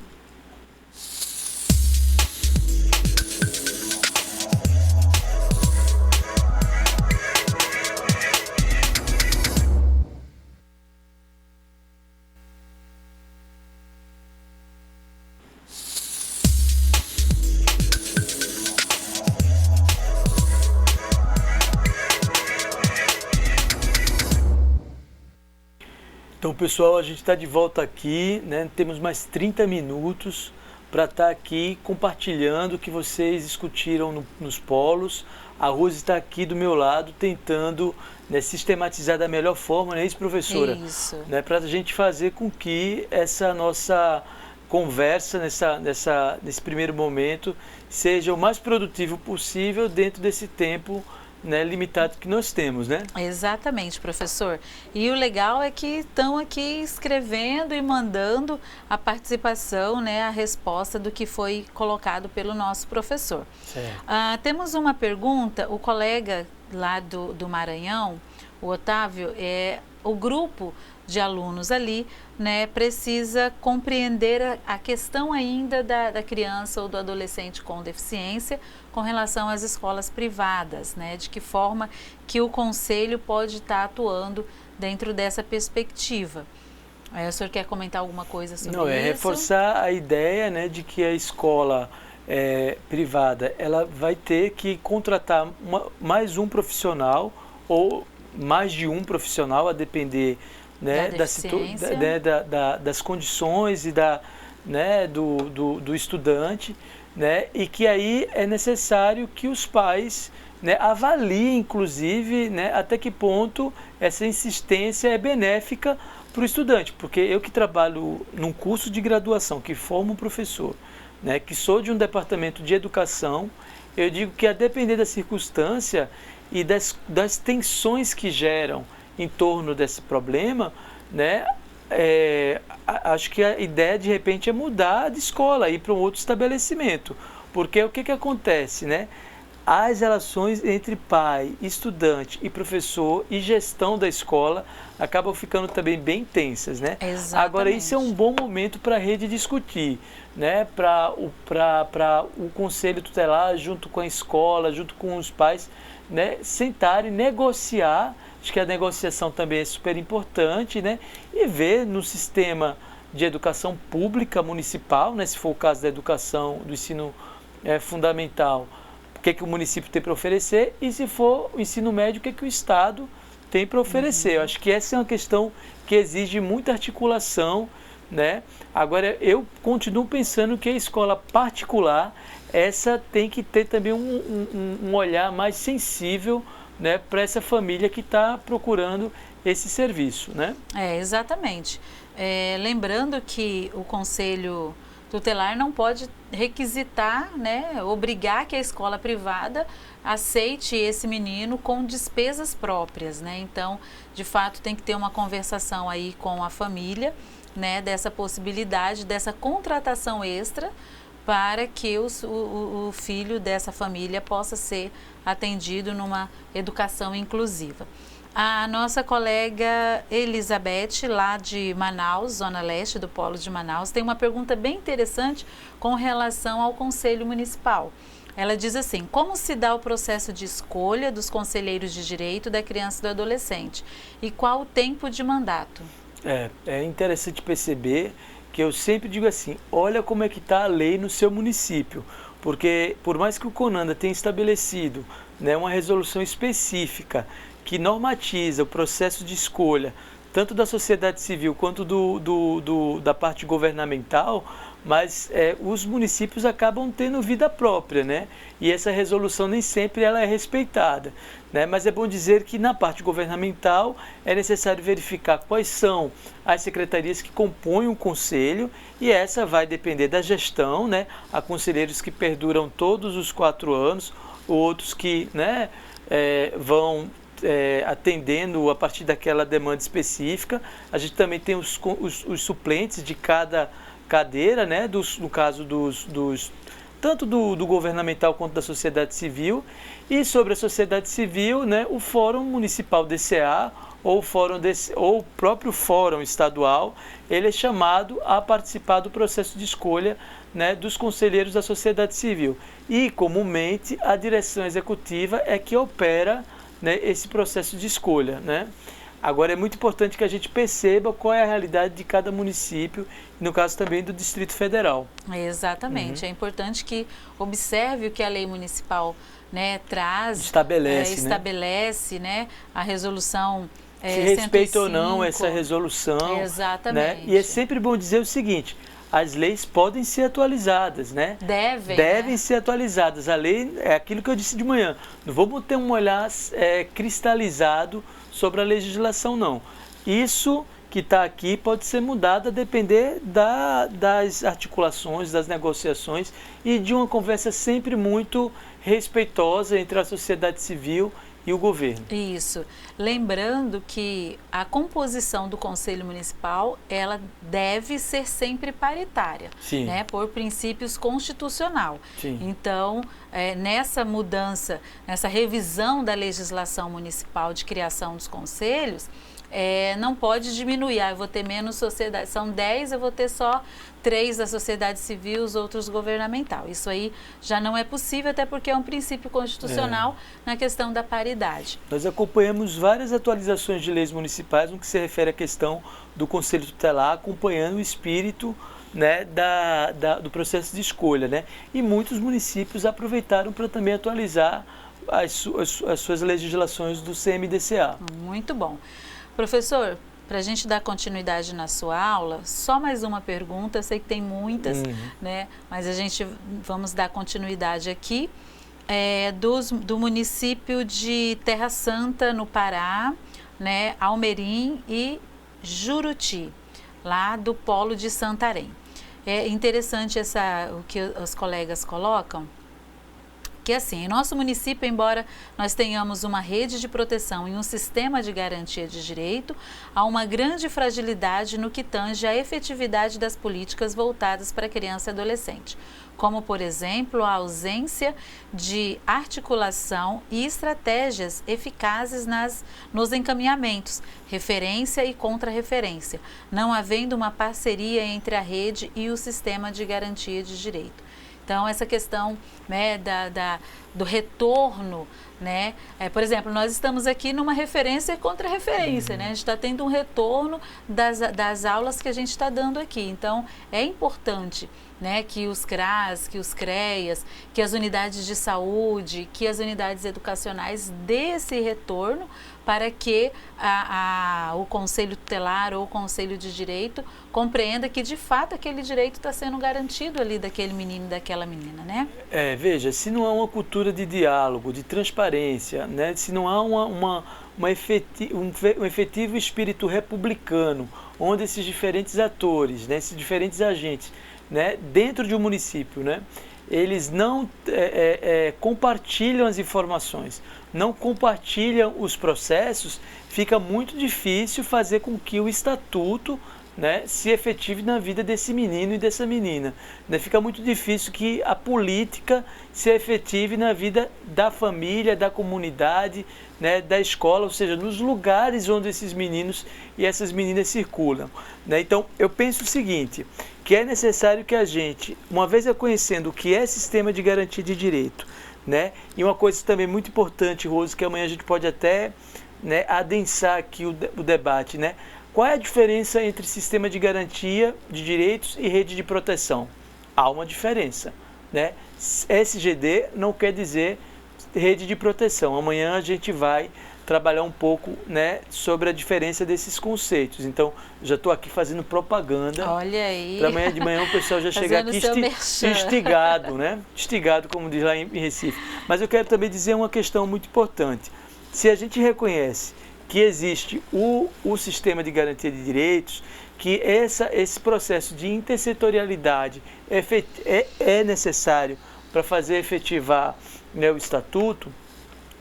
Speaker 1: Então, pessoal, a gente está de volta aqui, né? Temos mais 30 minutos para estar aqui compartilhando o que vocês discutiram nos polos. A Rose está aqui do meu lado tentando, né, sistematizar da melhor forma, não é isso, professora?
Speaker 2: Isso.
Speaker 1: Né, para a gente fazer com que essa nossa conversa nesse primeiro momento seja o mais produtivo possível dentro desse tempo, né, limitado que nós temos, né?
Speaker 2: Exatamente, professor. E o legal é que estão aqui escrevendo e mandando a participação, né, a resposta do que foi colocado pelo nosso professor. Temos uma pergunta, o colega lá do Maranhão, o Otávio, o grupo de alunos ali, né, precisa compreender a questão ainda da criança ou do adolescente com deficiência com relação às escolas privadas, né, de que forma que o conselho pode estar atuando dentro dessa perspectiva. O senhor quer comentar alguma coisa sobre isso?
Speaker 1: Não, reforçar a ideia, né, de que a escola privada, ela vai ter que contratar mais um profissional ou mais de um profissional, a depender, né, das condições e né, do estudante, né, e que aí é necessário que os pais, né, avaliem, inclusive, né, até que ponto essa insistência é benéfica para o estudante, porque eu que trabalho num curso de graduação, que formo um professor, né, que sou de um departamento de educação, eu digo que a depender da circunstância e das tensões que geram em torno desse problema, né, acho que a ideia de repente é mudar de escola, ir para um outro estabelecimento, porque o que acontece, né? As relações entre pai, estudante e professor e gestão da escola acabam ficando também bem tensas, né?
Speaker 2: Exatamente.
Speaker 1: Agora, isso é um bom momento para a rede discutir, né? Para o conselho tutelar, junto com a escola, junto com os pais, né, sentarem, negociar. Acho que a negociação também é super importante, né? E ver no sistema de educação pública municipal, né, se for o caso da educação, do ensino fundamental, o que o município tem para oferecer, e se for o ensino médio, o que o Estado tem para oferecer. Eu acho que essa é uma questão que exige muita articulação, né? Agora, eu continuo pensando que a escola particular, essa tem que ter também um olhar mais sensível, né, para essa família que está procurando esse serviço, né?
Speaker 2: Exatamente. Lembrando que o Conselho Tutelar não pode requisitar, né, obrigar que a escola privada aceite esse menino com despesas próprias, né? Então, de fato, tem que ter uma conversação aí com a família, né, dessa possibilidade, dessa contratação extra para que o filho dessa família possa ser atendido numa educação inclusiva. A nossa colega Elizabeth, lá de Manaus, Zona Leste do Polo de Manaus, tem uma pergunta bem interessante com relação ao Conselho Municipal. Ela diz assim: como se dá o processo de escolha dos conselheiros de direito da criança e do adolescente? E qual o tempo de mandato?
Speaker 1: É interessante perceber que eu sempre digo assim, olha como é que está a lei no seu município, porque por mais que o CONANDA tenha estabelecido, né, uma resolução específica que normatiza o processo de escolha, tanto da sociedade civil quanto da parte governamental, mas os municípios acabam tendo vida própria, né? E essa resolução nem sempre ela é respeitada, né? Mas é bom dizer que na parte governamental é necessário verificar quais são as secretarias que compõem o conselho, e essa vai depender da gestão, né? Há conselheiros que perduram todos os 4 anos, outros que, né, vão atendendo a partir daquela demanda específica. A gente também tem os suplentes de cada cadeira, né, no caso tanto do governamental quanto da sociedade civil. E sobre a sociedade civil, né, o Fórum Municipal DCA ou o próprio Fórum Estadual, ele é chamado a participar do processo de escolha, né, dos conselheiros da sociedade civil. E, comumente, a direção executiva é que opera, né, esse processo de escolha, né? Agora, é muito importante que a gente perceba qual é a realidade de cada município, no caso também do Distrito Federal.
Speaker 2: Exatamente. É importante que observe o que a lei municipal, né, traz,
Speaker 1: estabelece,
Speaker 2: né, a resolução
Speaker 1: se respeita ou não
Speaker 2: 105.
Speaker 1: essa resolução.
Speaker 2: Exatamente.
Speaker 1: Né? E é sempre bom dizer o seguinte, as leis podem ser atualizadas, né? Devem ser atualizadas. A lei é aquilo que eu disse de manhã. Não vamos ter um olhar cristalizado sobre a legislação, não. Isso que está aqui pode ser mudado a depender das articulações, das negociações e de uma conversa sempre muito respeitosa entre a sociedade civil e o governo.
Speaker 2: Isso. Lembrando que a composição do Conselho Municipal, ela deve ser sempre paritária, né, por princípios constitucional.
Speaker 1: Sim.
Speaker 2: Então, nessa mudança, nessa revisão da legislação municipal de criação dos conselhos, não pode diminuir, eu vou ter menos sociedade, são 10, eu vou ter só 3 da sociedade civil, os outros governamental. Isso aí já não é possível, até porque é um princípio constitucional na questão da paridade.
Speaker 1: Nós acompanhamos várias atualizações de leis municipais no que se refere à questão do Conselho Tutelar, acompanhando o espírito, né, do processo de escolha, né? E muitos municípios aproveitaram para também atualizar as suas legislações do CMDCA.
Speaker 2: Muito bom. Professor, para a gente dar continuidade na sua aula, só mais uma pergunta, eu sei que tem muitas, né? Mas vamos dar continuidade aqui, do município de Terra Santa, no Pará, né? Almerim e Juruti, lá do polo de Santarém. É interessante o que os colegas colocam, que assim, em nosso município, embora nós tenhamos uma rede de proteção e um sistema de garantia de direito, há uma grande fragilidade no que tange à efetividade das políticas voltadas para a criança e adolescente, como, por exemplo, a ausência de articulação e estratégias eficazes nos encaminhamentos, referência e contra-referência, não havendo uma parceria entre a rede e o sistema de garantia de direito. Então, essa questão, né, do retorno, né? Por exemplo, nós estamos aqui numa referência e contra-referência, né? A gente está tendo um retorno das aulas que a gente está dando aqui. Então, é importante, né, que os CRAS, que os CREAS, que as unidades de saúde, que as unidades educacionais dê esse retorno para que o Conselho Tutelar ou o Conselho de Direito compreenda que, de fato, aquele direito está sendo garantido ali daquele menino e daquela menina, né?
Speaker 1: Veja, se não há uma cultura de diálogo, de transparência, né, se não há um efetivo espírito republicano, onde esses diferentes atores, né, esses diferentes agentes, né, dentro de um município, né, eles não compartilham as informações, não compartilham os processos, fica muito difícil fazer com que o estatuto, né, se efetive na vida desse menino e dessa menina. Né? Fica muito difícil que a política se efetive na vida da família, da comunidade, né, da escola, ou seja, nos lugares onde esses meninos e essas meninas circulam. Né? Então, eu penso o seguinte, que é necessário que a gente, uma vez conhecendo o que é sistema de garantia de direito, né, e uma coisa também muito importante, Rose, que amanhã a gente pode até, né, adensar aqui o debate, né? Qual é a diferença entre sistema de garantia de direitos e rede de proteção? Há uma diferença, né? SGD não quer dizer rede de proteção. Amanhã a gente vai trabalhar um pouco, né, sobre a diferença desses conceitos. Então, já estou aqui fazendo propaganda.
Speaker 2: Olha aí.
Speaker 1: Para amanhã de manhã o pessoal já chegar aqui instigado, né? Instigado, como diz lá em Recife. Mas eu quero também dizer uma questão muito importante. Se a gente reconhece que existe o sistema de garantia de direitos, que esse processo de intersetorialidade é necessário para fazer efetivar, né, o estatuto,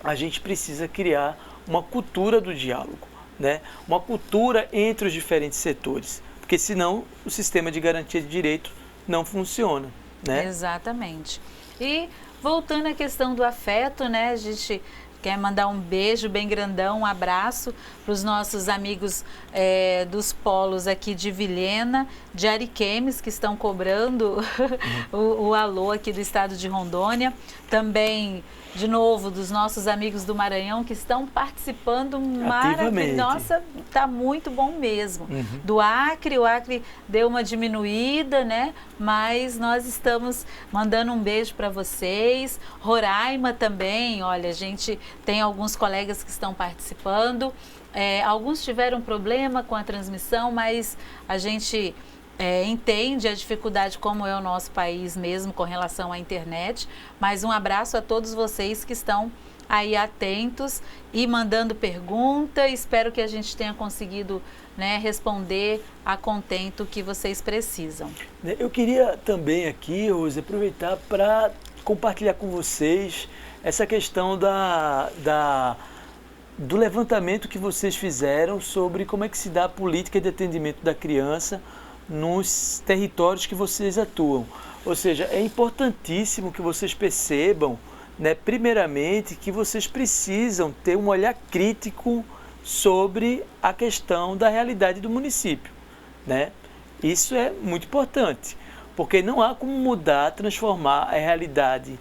Speaker 1: a gente precisa criar uma cultura do diálogo, né? Uma cultura entre os diferentes setores, porque senão o sistema de garantia de direito não funciona, né?
Speaker 2: Exatamente. E voltando à questão do afeto, né, a gente quer mandar um beijo bem grandão, um abraço para os nossos amigos dos polos aqui de Vilhena, de Ariquemes, que estão cobrando o alô aqui do estado de Rondônia. Também, de novo, dos nossos amigos do Maranhão, que estão participando maravilhosamente. Nossa, está muito bom mesmo. Do Acre, o Acre deu uma diminuída, né? Mas nós estamos mandando um beijo para vocês. Roraima também, olha, a gente tem alguns colegas que estão participando. Alguns tiveram problema com a transmissão, mas a gente entende a dificuldade como é o nosso país mesmo com relação à internet. Mas um abraço a todos vocês que estão aí atentos e mandando pergunta. Espero que a gente tenha conseguido, né, responder a contento o que vocês precisam.
Speaker 1: Eu queria também aqui, Rose, aproveitar para compartilhar com vocês essa questão do levantamento que vocês fizeram sobre como é que se dá a política de atendimento da criança nos territórios que vocês atuam. Ou seja, é importantíssimo que vocês percebam, né, primeiramente, que vocês precisam ter um olhar crítico sobre a questão da realidade do município, né? Isso é muito importante, porque não há como mudar, transformar a realidade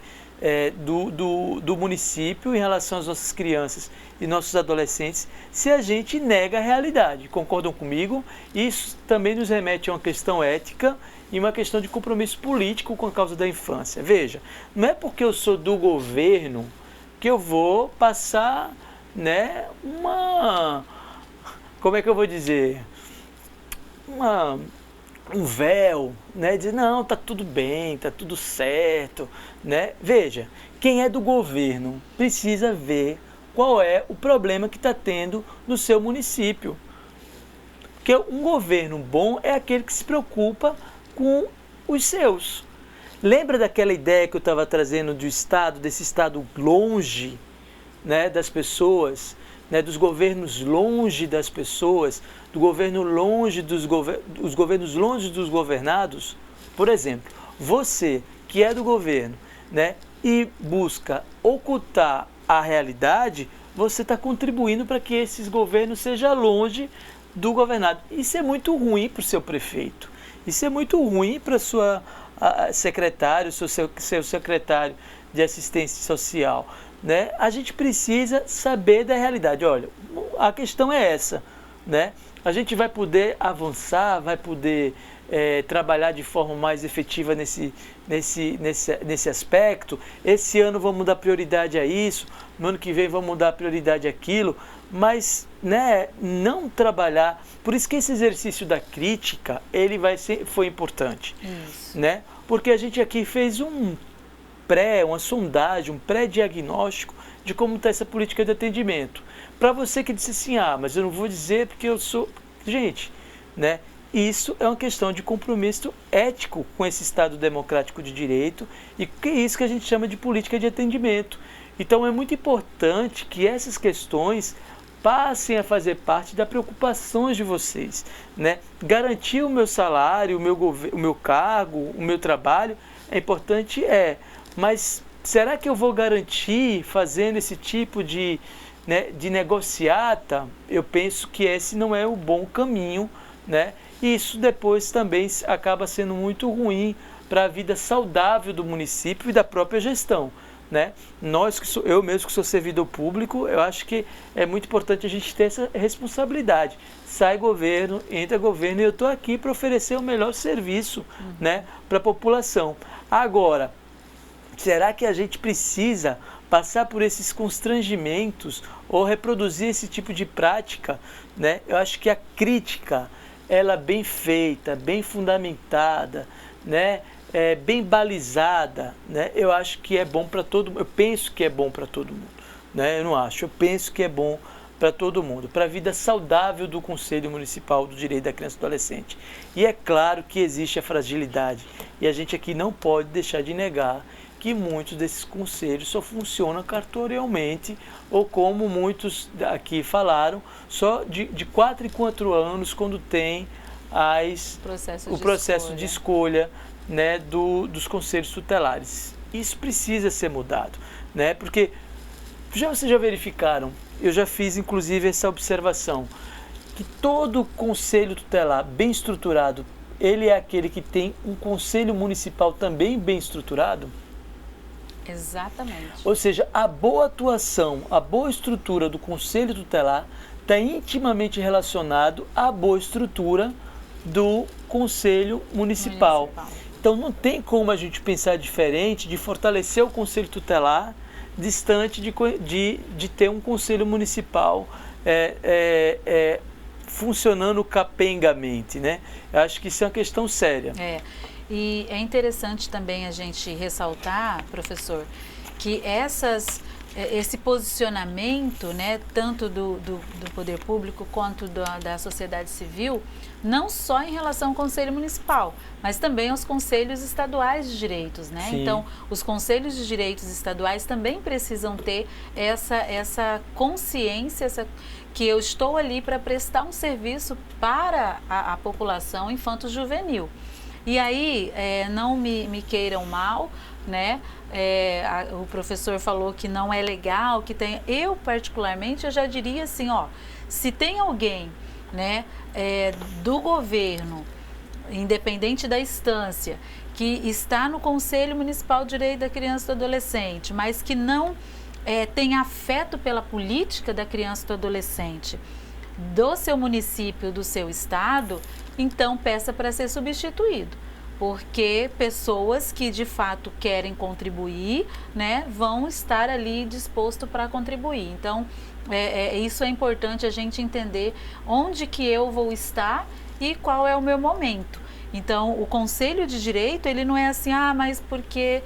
Speaker 1: do município em relação às nossas crianças e nossos adolescentes se a gente nega a realidade. Concordam comigo? Isso também nos remete a uma questão ética e uma questão de compromisso político com a causa da infância. Veja, não é porque eu sou do governo que eu vou passar, né, como é que eu vou dizer? Um véu, né, dizer, não, tá tudo bem, tá tudo certo, né? Veja, quem é do governo precisa ver qual é o problema que está tendo no seu município. Porque um governo bom é aquele que se preocupa com os seus. Lembra daquela ideia que eu estava trazendo do Estado, desse Estado longe, né, das pessoas, né, dos governos longe das pessoas, do governo longe dos governos longe dos governados? Por exemplo, você que é do governo, né, e busca ocultar a realidade, você está contribuindo para que esses governos sejam longe do governado. Isso é muito ruim para o seu prefeito, isso é muito ruim para sua secretário, seu secretário de assistência social, né? A gente precisa saber da realidade. Olha, a questão é essa, né? A gente vai poder avançar, vai poder trabalhar de forma mais efetiva nesse aspecto. Esse ano vamos dar prioridade a isso, no ano que vem vamos dar prioridade àquilo, mas, né, não trabalhar. Por isso que esse exercício da crítica, ele foi importante, né? Porque a gente aqui fez uma sondagem, um pré-diagnóstico de como está essa política de atendimento. Para você que disse assim, mas eu não vou dizer porque eu sou... Gente, né? Isso é uma questão de compromisso ético com esse Estado democrático de direito e que é isso que a gente chama de política de atendimento. Então é muito importante que essas questões passem a fazer parte das preocupações de vocês, né? Garantir o meu salário, o meu cargo, o meu trabalho é importante, mas será que eu vou garantir fazendo esse tipo de negociata? Eu penso que esse não é o bom caminho, né? E isso depois também acaba sendo muito ruim para a vida saudável do município e da própria gestão, né? Eu mesmo que sou servidor público, eu acho que é muito importante a gente ter essa responsabilidade. Sai governo, entra governo, e eu estou aqui para oferecer o melhor serviço, né, para a população. Agora, será que a gente precisa passar por esses constrangimentos ou reproduzir esse tipo de prática, né? Eu acho que a crítica, ela bem feita, bem fundamentada, né, bem balizada, né, eu acho que é bom para todo mundo. Eu penso que é bom para todo mundo, né? Eu penso que é bom para todo mundo, para a vida saudável do Conselho Municipal do Direito da Criança e do Adolescente. E é claro que existe a fragilidade, e a gente aqui não pode deixar de negar que muitos desses conselhos só funcionam cartorialmente, ou como muitos aqui falaram, só de 4 em 4 anos, quando tem o processo de escolha, né, dos conselhos tutelares. Isso precisa ser mudado, né? Porque vocês já verificaram, eu já fiz inclusive essa observação, que todo conselho tutelar bem estruturado, ele é aquele que tem um conselho municipal também bem estruturado?
Speaker 2: Exatamente.
Speaker 1: Ou seja, a boa atuação, a boa estrutura do conselho tutelar está intimamente relacionado à boa estrutura do conselho municipal. Então não tem como a gente pensar diferente de fortalecer o conselho tutelar, distante de ter um conselho municipal funcionando capengamente, né? Eu acho que isso é uma questão séria.
Speaker 2: E é interessante também a gente ressaltar, professor, que esse posicionamento, né, tanto do poder público quanto da sociedade civil, não só em relação ao Conselho Municipal, mas também aos Conselhos Estaduais de Direitos, né?
Speaker 1: Sim.
Speaker 2: Então, os Conselhos de Direitos Estaduais também precisam ter essa consciência, que eu estou ali para prestar um serviço para a população infanto-juvenil. E aí, não me queiram mal, né? O professor falou que não é legal, que tem... Eu, particularmente, eu já diria assim, se tem alguém, né, do governo, independente da instância, que está no Conselho Municipal de Direito da Criança e do Adolescente, mas que não tem afeto pela política da criança e do adolescente do seu município, do seu estado, então peça para ser substituído. Porque pessoas que de fato querem contribuir, né, vão estar ali disposto para contribuir. Então, isso é importante a gente entender onde que eu vou estar e qual é o meu momento. Então, o Conselho de Direito, ele não é assim, mas porque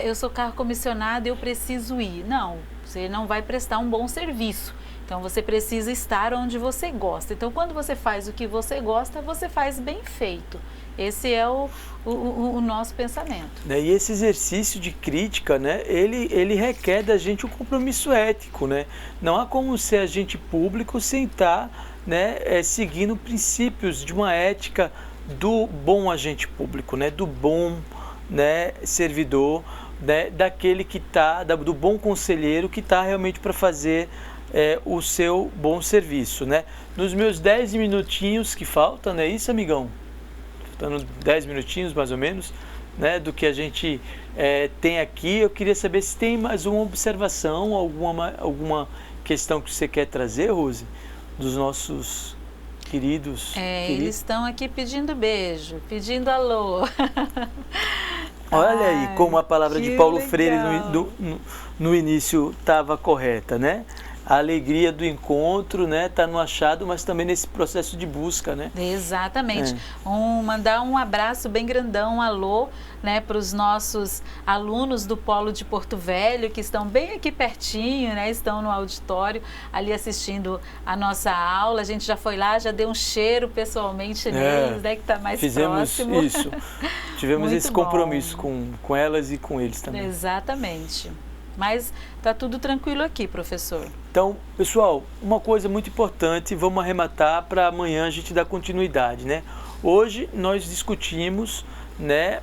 Speaker 2: eu sou cargo comissionado e eu preciso ir. Não, você não vai prestar um bom serviço. Então, você precisa estar onde você gosta. Então, quando você faz o que você gosta, você faz bem feito. Esse é o nosso pensamento.
Speaker 1: E esse exercício de crítica, né, ele requer da gente um compromisso ético, né? Não há como ser agente público sem estar, né, seguindo princípios de uma ética do bom agente público, né, do bom, né, servidor, né, daquele que do bom conselheiro que está realmente para fazer o seu bom serviço, né? Nos meus 10 minutinhos que faltam, não é isso, amigão? Faltando 10 minutinhos mais ou menos, né, do que a gente tem aqui, eu queria saber se tem mais uma observação, alguma questão que você quer trazer, Rose, dos nossos queridos.
Speaker 2: Eles estão aqui pedindo beijo, pedindo alô.
Speaker 1: Olha aí como a palavra de Paulo
Speaker 2: legal.
Speaker 1: Freire no início estava correta, né? A alegria do encontro, né, tá no achado, mas também nesse processo de busca, né?
Speaker 2: Exatamente. Mandar um abraço bem grandão, um alô, né, para os nossos alunos do Polo de Porto Velho, que estão bem aqui pertinho, né, estão no auditório, ali assistindo a nossa aula. A gente já foi lá, já deu um cheiro pessoalmente neles, né, que está mais próximo.
Speaker 1: Fizemos isso. Tivemos
Speaker 2: Muito
Speaker 1: esse compromisso com elas e com eles também.
Speaker 2: Exatamente. Mas está tudo tranquilo aqui, professor.
Speaker 1: Então, pessoal, uma coisa muito importante, vamos arrematar para amanhã a gente dar continuidade, né? Hoje nós discutimos, né,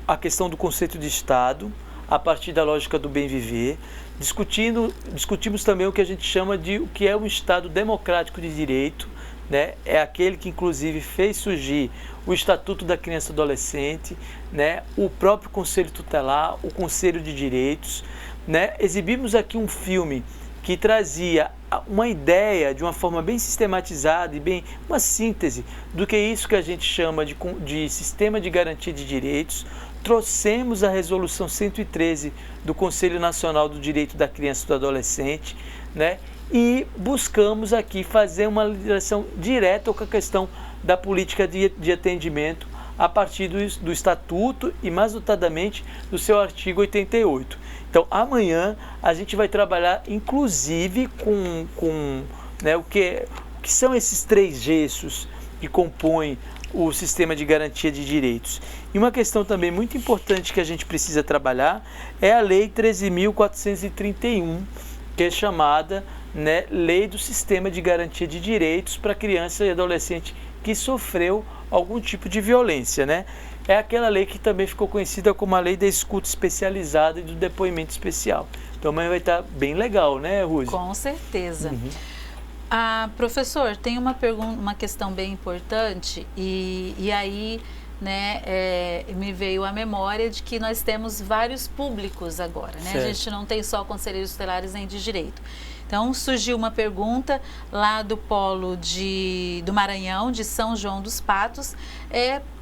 Speaker 1: a questão do conceito de Estado, a partir da lógica do bem viver. Discutimos também o que a gente chama de o que é um Estado democrático de direito, né? É aquele que inclusive fez surgir o Estatuto da Criança e do Adolescente, né? O próprio Conselho Tutelar, o Conselho de Direitos, né? Exibimos aqui um filme que trazia uma ideia de uma forma bem sistematizada e bem uma síntese do que é isso que a gente chama de sistema de garantia de direitos. Trouxemos a resolução 113 do Conselho Nacional do Direito da Criança e do Adolescente, né? E buscamos aqui fazer uma ligação direta com a questão da política de atendimento a partir do Estatuto e mais notadamente do seu artigo 88. Então, amanhã a gente vai trabalhar, inclusive, com né, o que são esses 3 gestos que compõem o sistema de garantia de direitos. E uma questão também muito importante que a gente precisa trabalhar é a Lei 13.431, que é chamada, né, Lei do Sistema de Garantia de Direitos para Criança e Adolescente que sofreu algum tipo de violência, né? É aquela lei que também ficou conhecida como a Lei da Escuta Especializada e do Depoimento Especial. Então amanhã vai estar bem legal, né, Rose?
Speaker 2: Com certeza. Professor, tem uma questão bem importante e aí, né, me veio a memória de que nós temos vários públicos agora, né? A gente não tem só conselheiros tutelares nem de direito. Então, surgiu uma pergunta lá do polo do Maranhão, de São João dos Patos,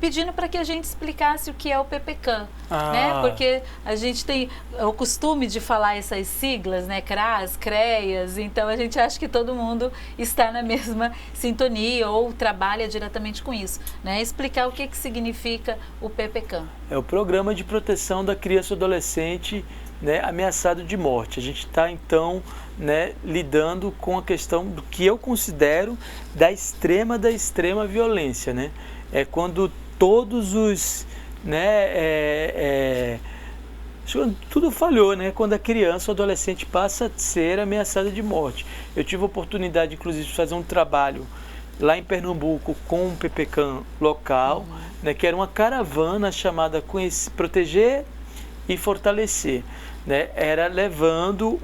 Speaker 2: pedindo para que a gente explicasse o que é o PPCAM, né? Porque a gente tem o costume de falar essas siglas, né? CRAS, CREAS, então a gente acha que todo mundo está na mesma sintonia ou trabalha diretamente com isso, né? Explicar o que significa o PPCAM.
Speaker 1: É o Programa de Proteção da Criança e Adolescente, né, ameaçado de morte. A gente está, então, né, lidando com a questão do que eu considero da extrema violência, né? É quando todos os... né, tudo falhou, né? Quando a criança ou adolescente passa a ser ameaçada de morte. Eu tive a oportunidade, inclusive, de fazer um trabalho lá em Pernambuco com um PPCAM local, né, que era uma caravana chamada Proteger e Fortalecer, né? Era levando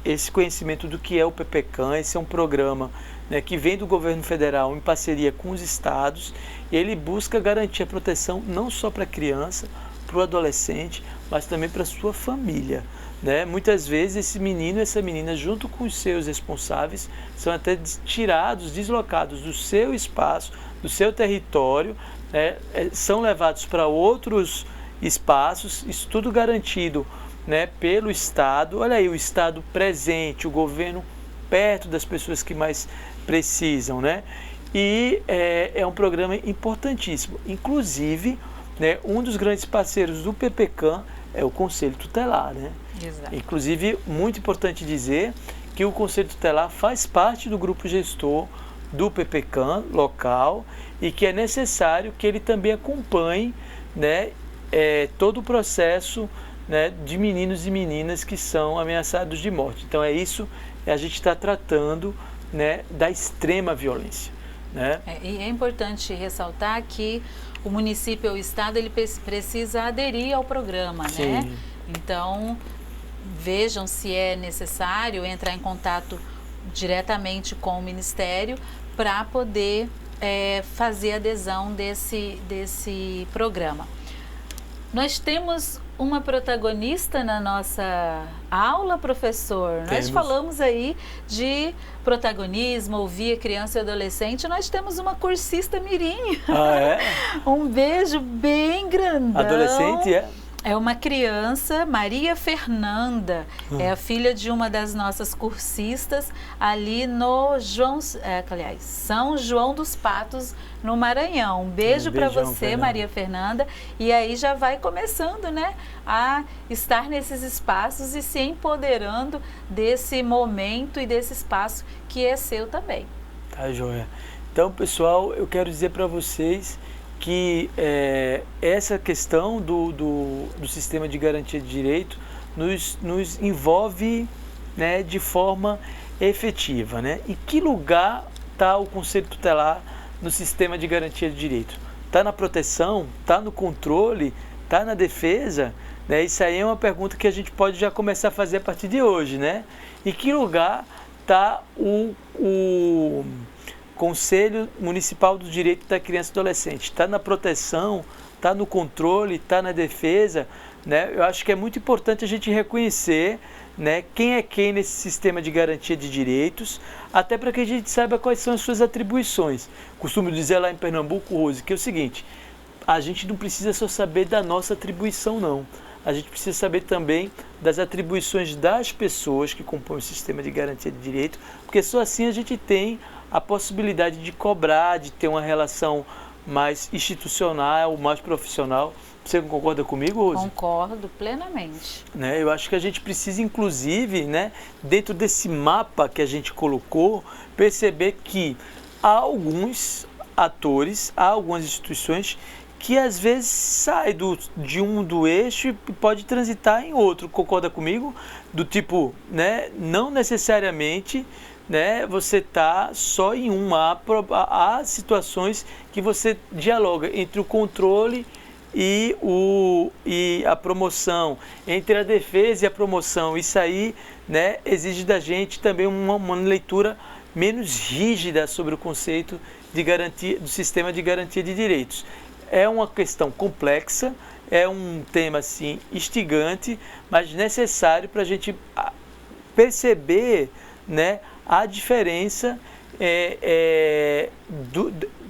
Speaker 1: esse conhecimento do que é o PPCAM. Esse é um programa, né, que vem do governo federal em parceria com os estados, e ele busca garantir a proteção não só para a criança, para o adolescente, mas também para a sua família, né? Muitas vezes esse menino e essa menina, junto com os seus responsáveis, são até tirados, deslocados do seu espaço, do seu território, né? São levados para outros espaços, isso tudo garantido, né, pelo Estado. Olha aí, o Estado presente, o governo perto das pessoas que mais precisam, né? E é um programa importantíssimo. Inclusive, né, um dos grandes parceiros do PPCAM é o Conselho Tutelar, né?
Speaker 2: Exato.
Speaker 1: Inclusive, muito importante dizer que o Conselho Tutelar faz parte do grupo gestor do PPCAM local e que é necessário que ele também acompanhe, né, todo o processo, né, de meninos e meninas que são ameaçados de morte. Então é isso, a gente está tratando, né, da extrema violência, né?
Speaker 2: E é importante ressaltar que o município ou o estado ele precisa aderir ao programa, né? Então vejam se é necessário entrar em contato diretamente com o Ministério para poder fazer adesão desse programa. Nós temos uma protagonista na nossa aula, professor. Nós falamos aí de protagonismo, ouvir criança e adolescente. Nós temos uma cursista mirim. Um beijo bem grandão.
Speaker 1: Adolescente,
Speaker 2: É uma criança, Maria Fernanda, é a filha de uma das nossas cursistas ali no São João dos Patos, no Maranhão. Um beijo para você, Fernanda. Maria Fernanda. E aí já vai começando, né, a estar nesses espaços e se empoderando desse momento e desse espaço que é seu também.
Speaker 1: Tá, joia. Então, pessoal, eu quero dizer para vocês que essa questão do sistema de garantia de direito nos envolve, né, de forma efetiva, né? Em que lugar está o Conselho Tutelar no sistema de garantia de direito? Está na proteção? Está no controle? Está na defesa? Né? Isso aí é uma pergunta que a gente pode já começar a fazer a partir de hoje, né? Em que lugar está o Conselho Municipal do Direito da Criança e Adolescente? Está na proteção, está no controle, está na defesa, né? Eu acho que é muito importante a gente reconhecer, né, quem é quem nesse sistema de garantia de direitos, até para que a gente saiba quais são as suas atribuições. Costumo dizer lá em Pernambuco, Rose, que é o seguinte: a gente não precisa só saber da nossa atribuição, não. A gente precisa saber também das atribuições das pessoas que compõem o sistema de garantia de direito, porque só assim a gente tem a possibilidade de cobrar, de ter uma relação mais institucional, mais profissional. Você concorda comigo, Rose?
Speaker 2: Concordo plenamente.
Speaker 1: Né? Eu acho que a gente precisa, inclusive, né, dentro desse mapa que a gente colocou, perceber que há alguns atores, há algumas instituições que às vezes sai do eixo e pode transitar em outro. Concorda comigo? Do tipo, né, não necessariamente, né, você está só em uma. Há situações que você dialoga entre o controle e a promoção, entre a defesa e a promoção. Isso aí, né, exige da gente também uma leitura menos rígida sobre o conceito de garantia, do sistema de garantia de direitos. É uma questão complexa, é um tema assim instigante, mas necessário para a gente perceber, né, a diferença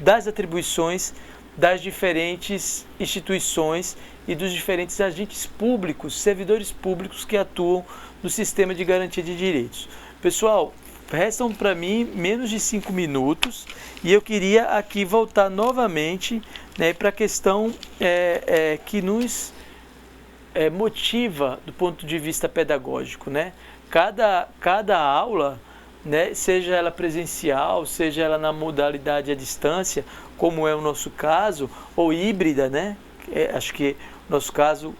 Speaker 1: das atribuições das diferentes instituições e dos diferentes agentes públicos, servidores públicos que atuam no sistema de garantia de direitos. Pessoal, restam para mim menos de 5 minutos e eu queria aqui voltar novamente, né, para a questão que nos motiva do ponto de vista pedagógico, né? Cada aula, né, seja ela presencial, seja ela na modalidade à distância, como é o nosso caso, ou híbrida, né? Acho que o nosso caso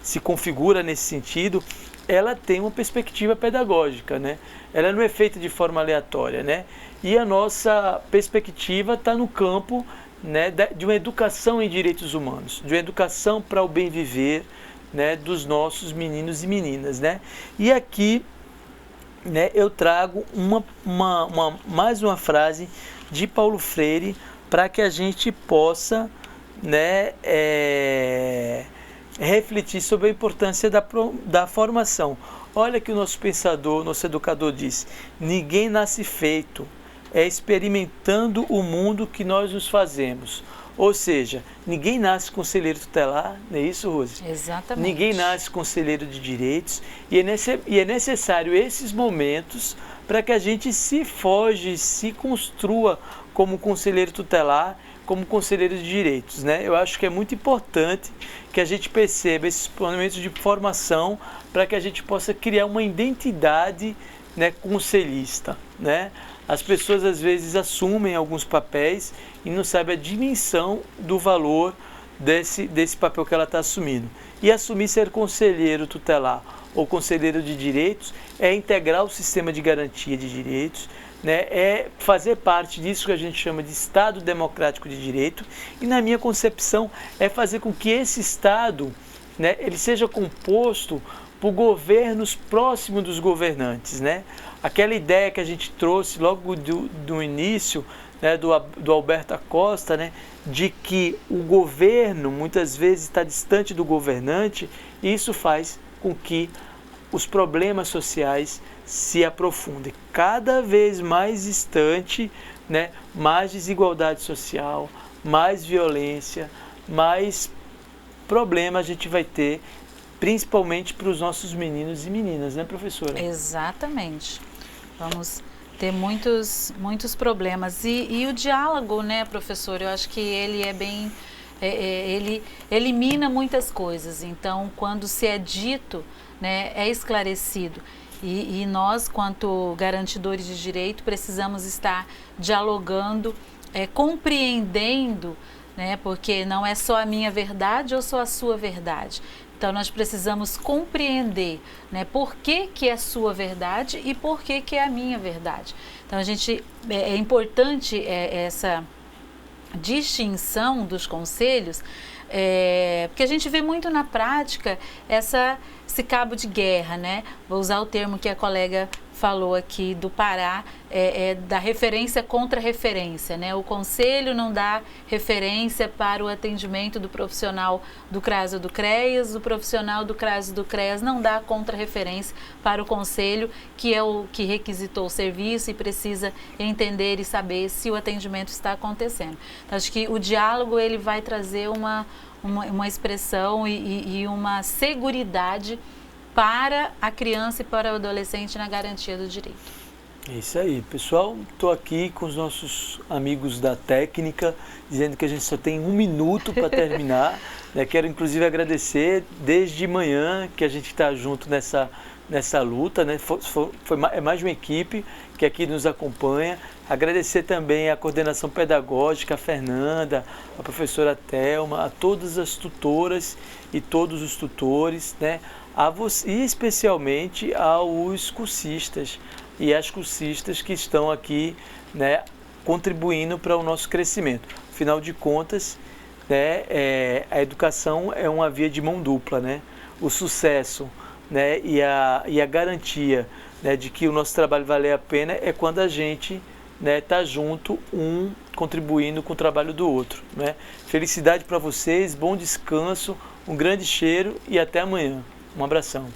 Speaker 1: se configura nesse sentido, ela tem uma perspectiva pedagógica, né? Ela não é feita de forma aleatória, né? E a nossa perspectiva está no campo, né, de uma educação em direitos humanos, de uma educação para o bem viver, né, dos nossos meninos e meninas, né? E aqui, né, eu trago mais uma frase de Paulo Freire para que a gente possa, né, refletir sobre a importância da formação. Olha que o nosso pensador, nosso educador diz: ninguém nasce feito, é experimentando o mundo que nós nos fazemos. Ou seja, ninguém nasce conselheiro tutelar, não é isso, Rose?
Speaker 2: Exatamente.
Speaker 1: Ninguém nasce conselheiro de direitos e é necessário esses momentos para que a gente se forje, se construa como conselheiro tutelar, como conselheiro de direitos, né? Eu acho que é muito importante que a gente perceba esses momentos de formação para que a gente possa criar uma identidade, né, conselhista, né? As pessoas às vezes assumem alguns papéis e não sabem a dimensão do valor desse papel que ela está assumindo. E assumir ser conselheiro tutelar ou conselheiro de direitos é integrar o sistema de garantia de direitos, né? É fazer parte disso que a gente chama de Estado Democrático de Direito e, na minha concepção, é fazer com que esse Estado, né, ele seja composto por governos próximos dos governantes, né? Aquela ideia que a gente trouxe logo do início, né, do Alberto Acosta, né, de que o governo muitas vezes está distante do governante, e isso faz com que os problemas sociais se aprofundem. Cada vez mais distante, né, mais desigualdade social, mais violência, mais problema a gente vai ter, principalmente para os nossos meninos e meninas, né, professora?
Speaker 2: Exatamente. Vamos ter muitos problemas. E o diálogo, né, professor, eu acho que ele é bem... ele elimina muitas coisas. Então, quando se é dito, né, é esclarecido. E nós, quanto garantidores de direito, precisamos estar dialogando, compreendendo, né, porque não é só a minha verdade ou só a sua verdade. Então, nós precisamos compreender, né, por que é sua verdade e por que é a minha verdade. Então, é importante essa distinção dos conselhos, porque a gente vê muito na prática esse cabo de guerra, né? Vou usar o termo que a colega falou aqui do Pará, da referência contra referência, né? O conselho não dá referência para o atendimento do profissional do CRAS ou do CREAS, o profissional do CRAS ou do CREAS não dá contra-referência para o conselho, que é o que requisitou o serviço e precisa entender e saber se o atendimento está acontecendo. Então, acho que o diálogo ele vai trazer uma expressão e uma seguridade para a criança e para o adolescente na garantia do direito.
Speaker 1: É isso aí, pessoal. Estou aqui com os nossos amigos da técnica, dizendo que a gente só tem 1 minuto para terminar. Quero, inclusive, agradecer desde manhã que a gente está junto nessa luta, né? É mais uma equipe que aqui nos acompanha. Agradecer também a coordenação pedagógica, a Fernanda, a professora Thelma, a todas as tutoras e todos os tutores, né? E especialmente aos cursistas e às cursistas que estão aqui, né, contribuindo para o nosso crescimento. Afinal de contas, né, a educação é uma via de mão dupla, né? O sucesso, né, e a garantia, né, de que o nosso trabalho vale a pena é quando a gente, né, tá junto, contribuindo com o trabalho do outro, né? Felicidade para vocês, bom descanso, um grande cheiro e até amanhã. Um abração.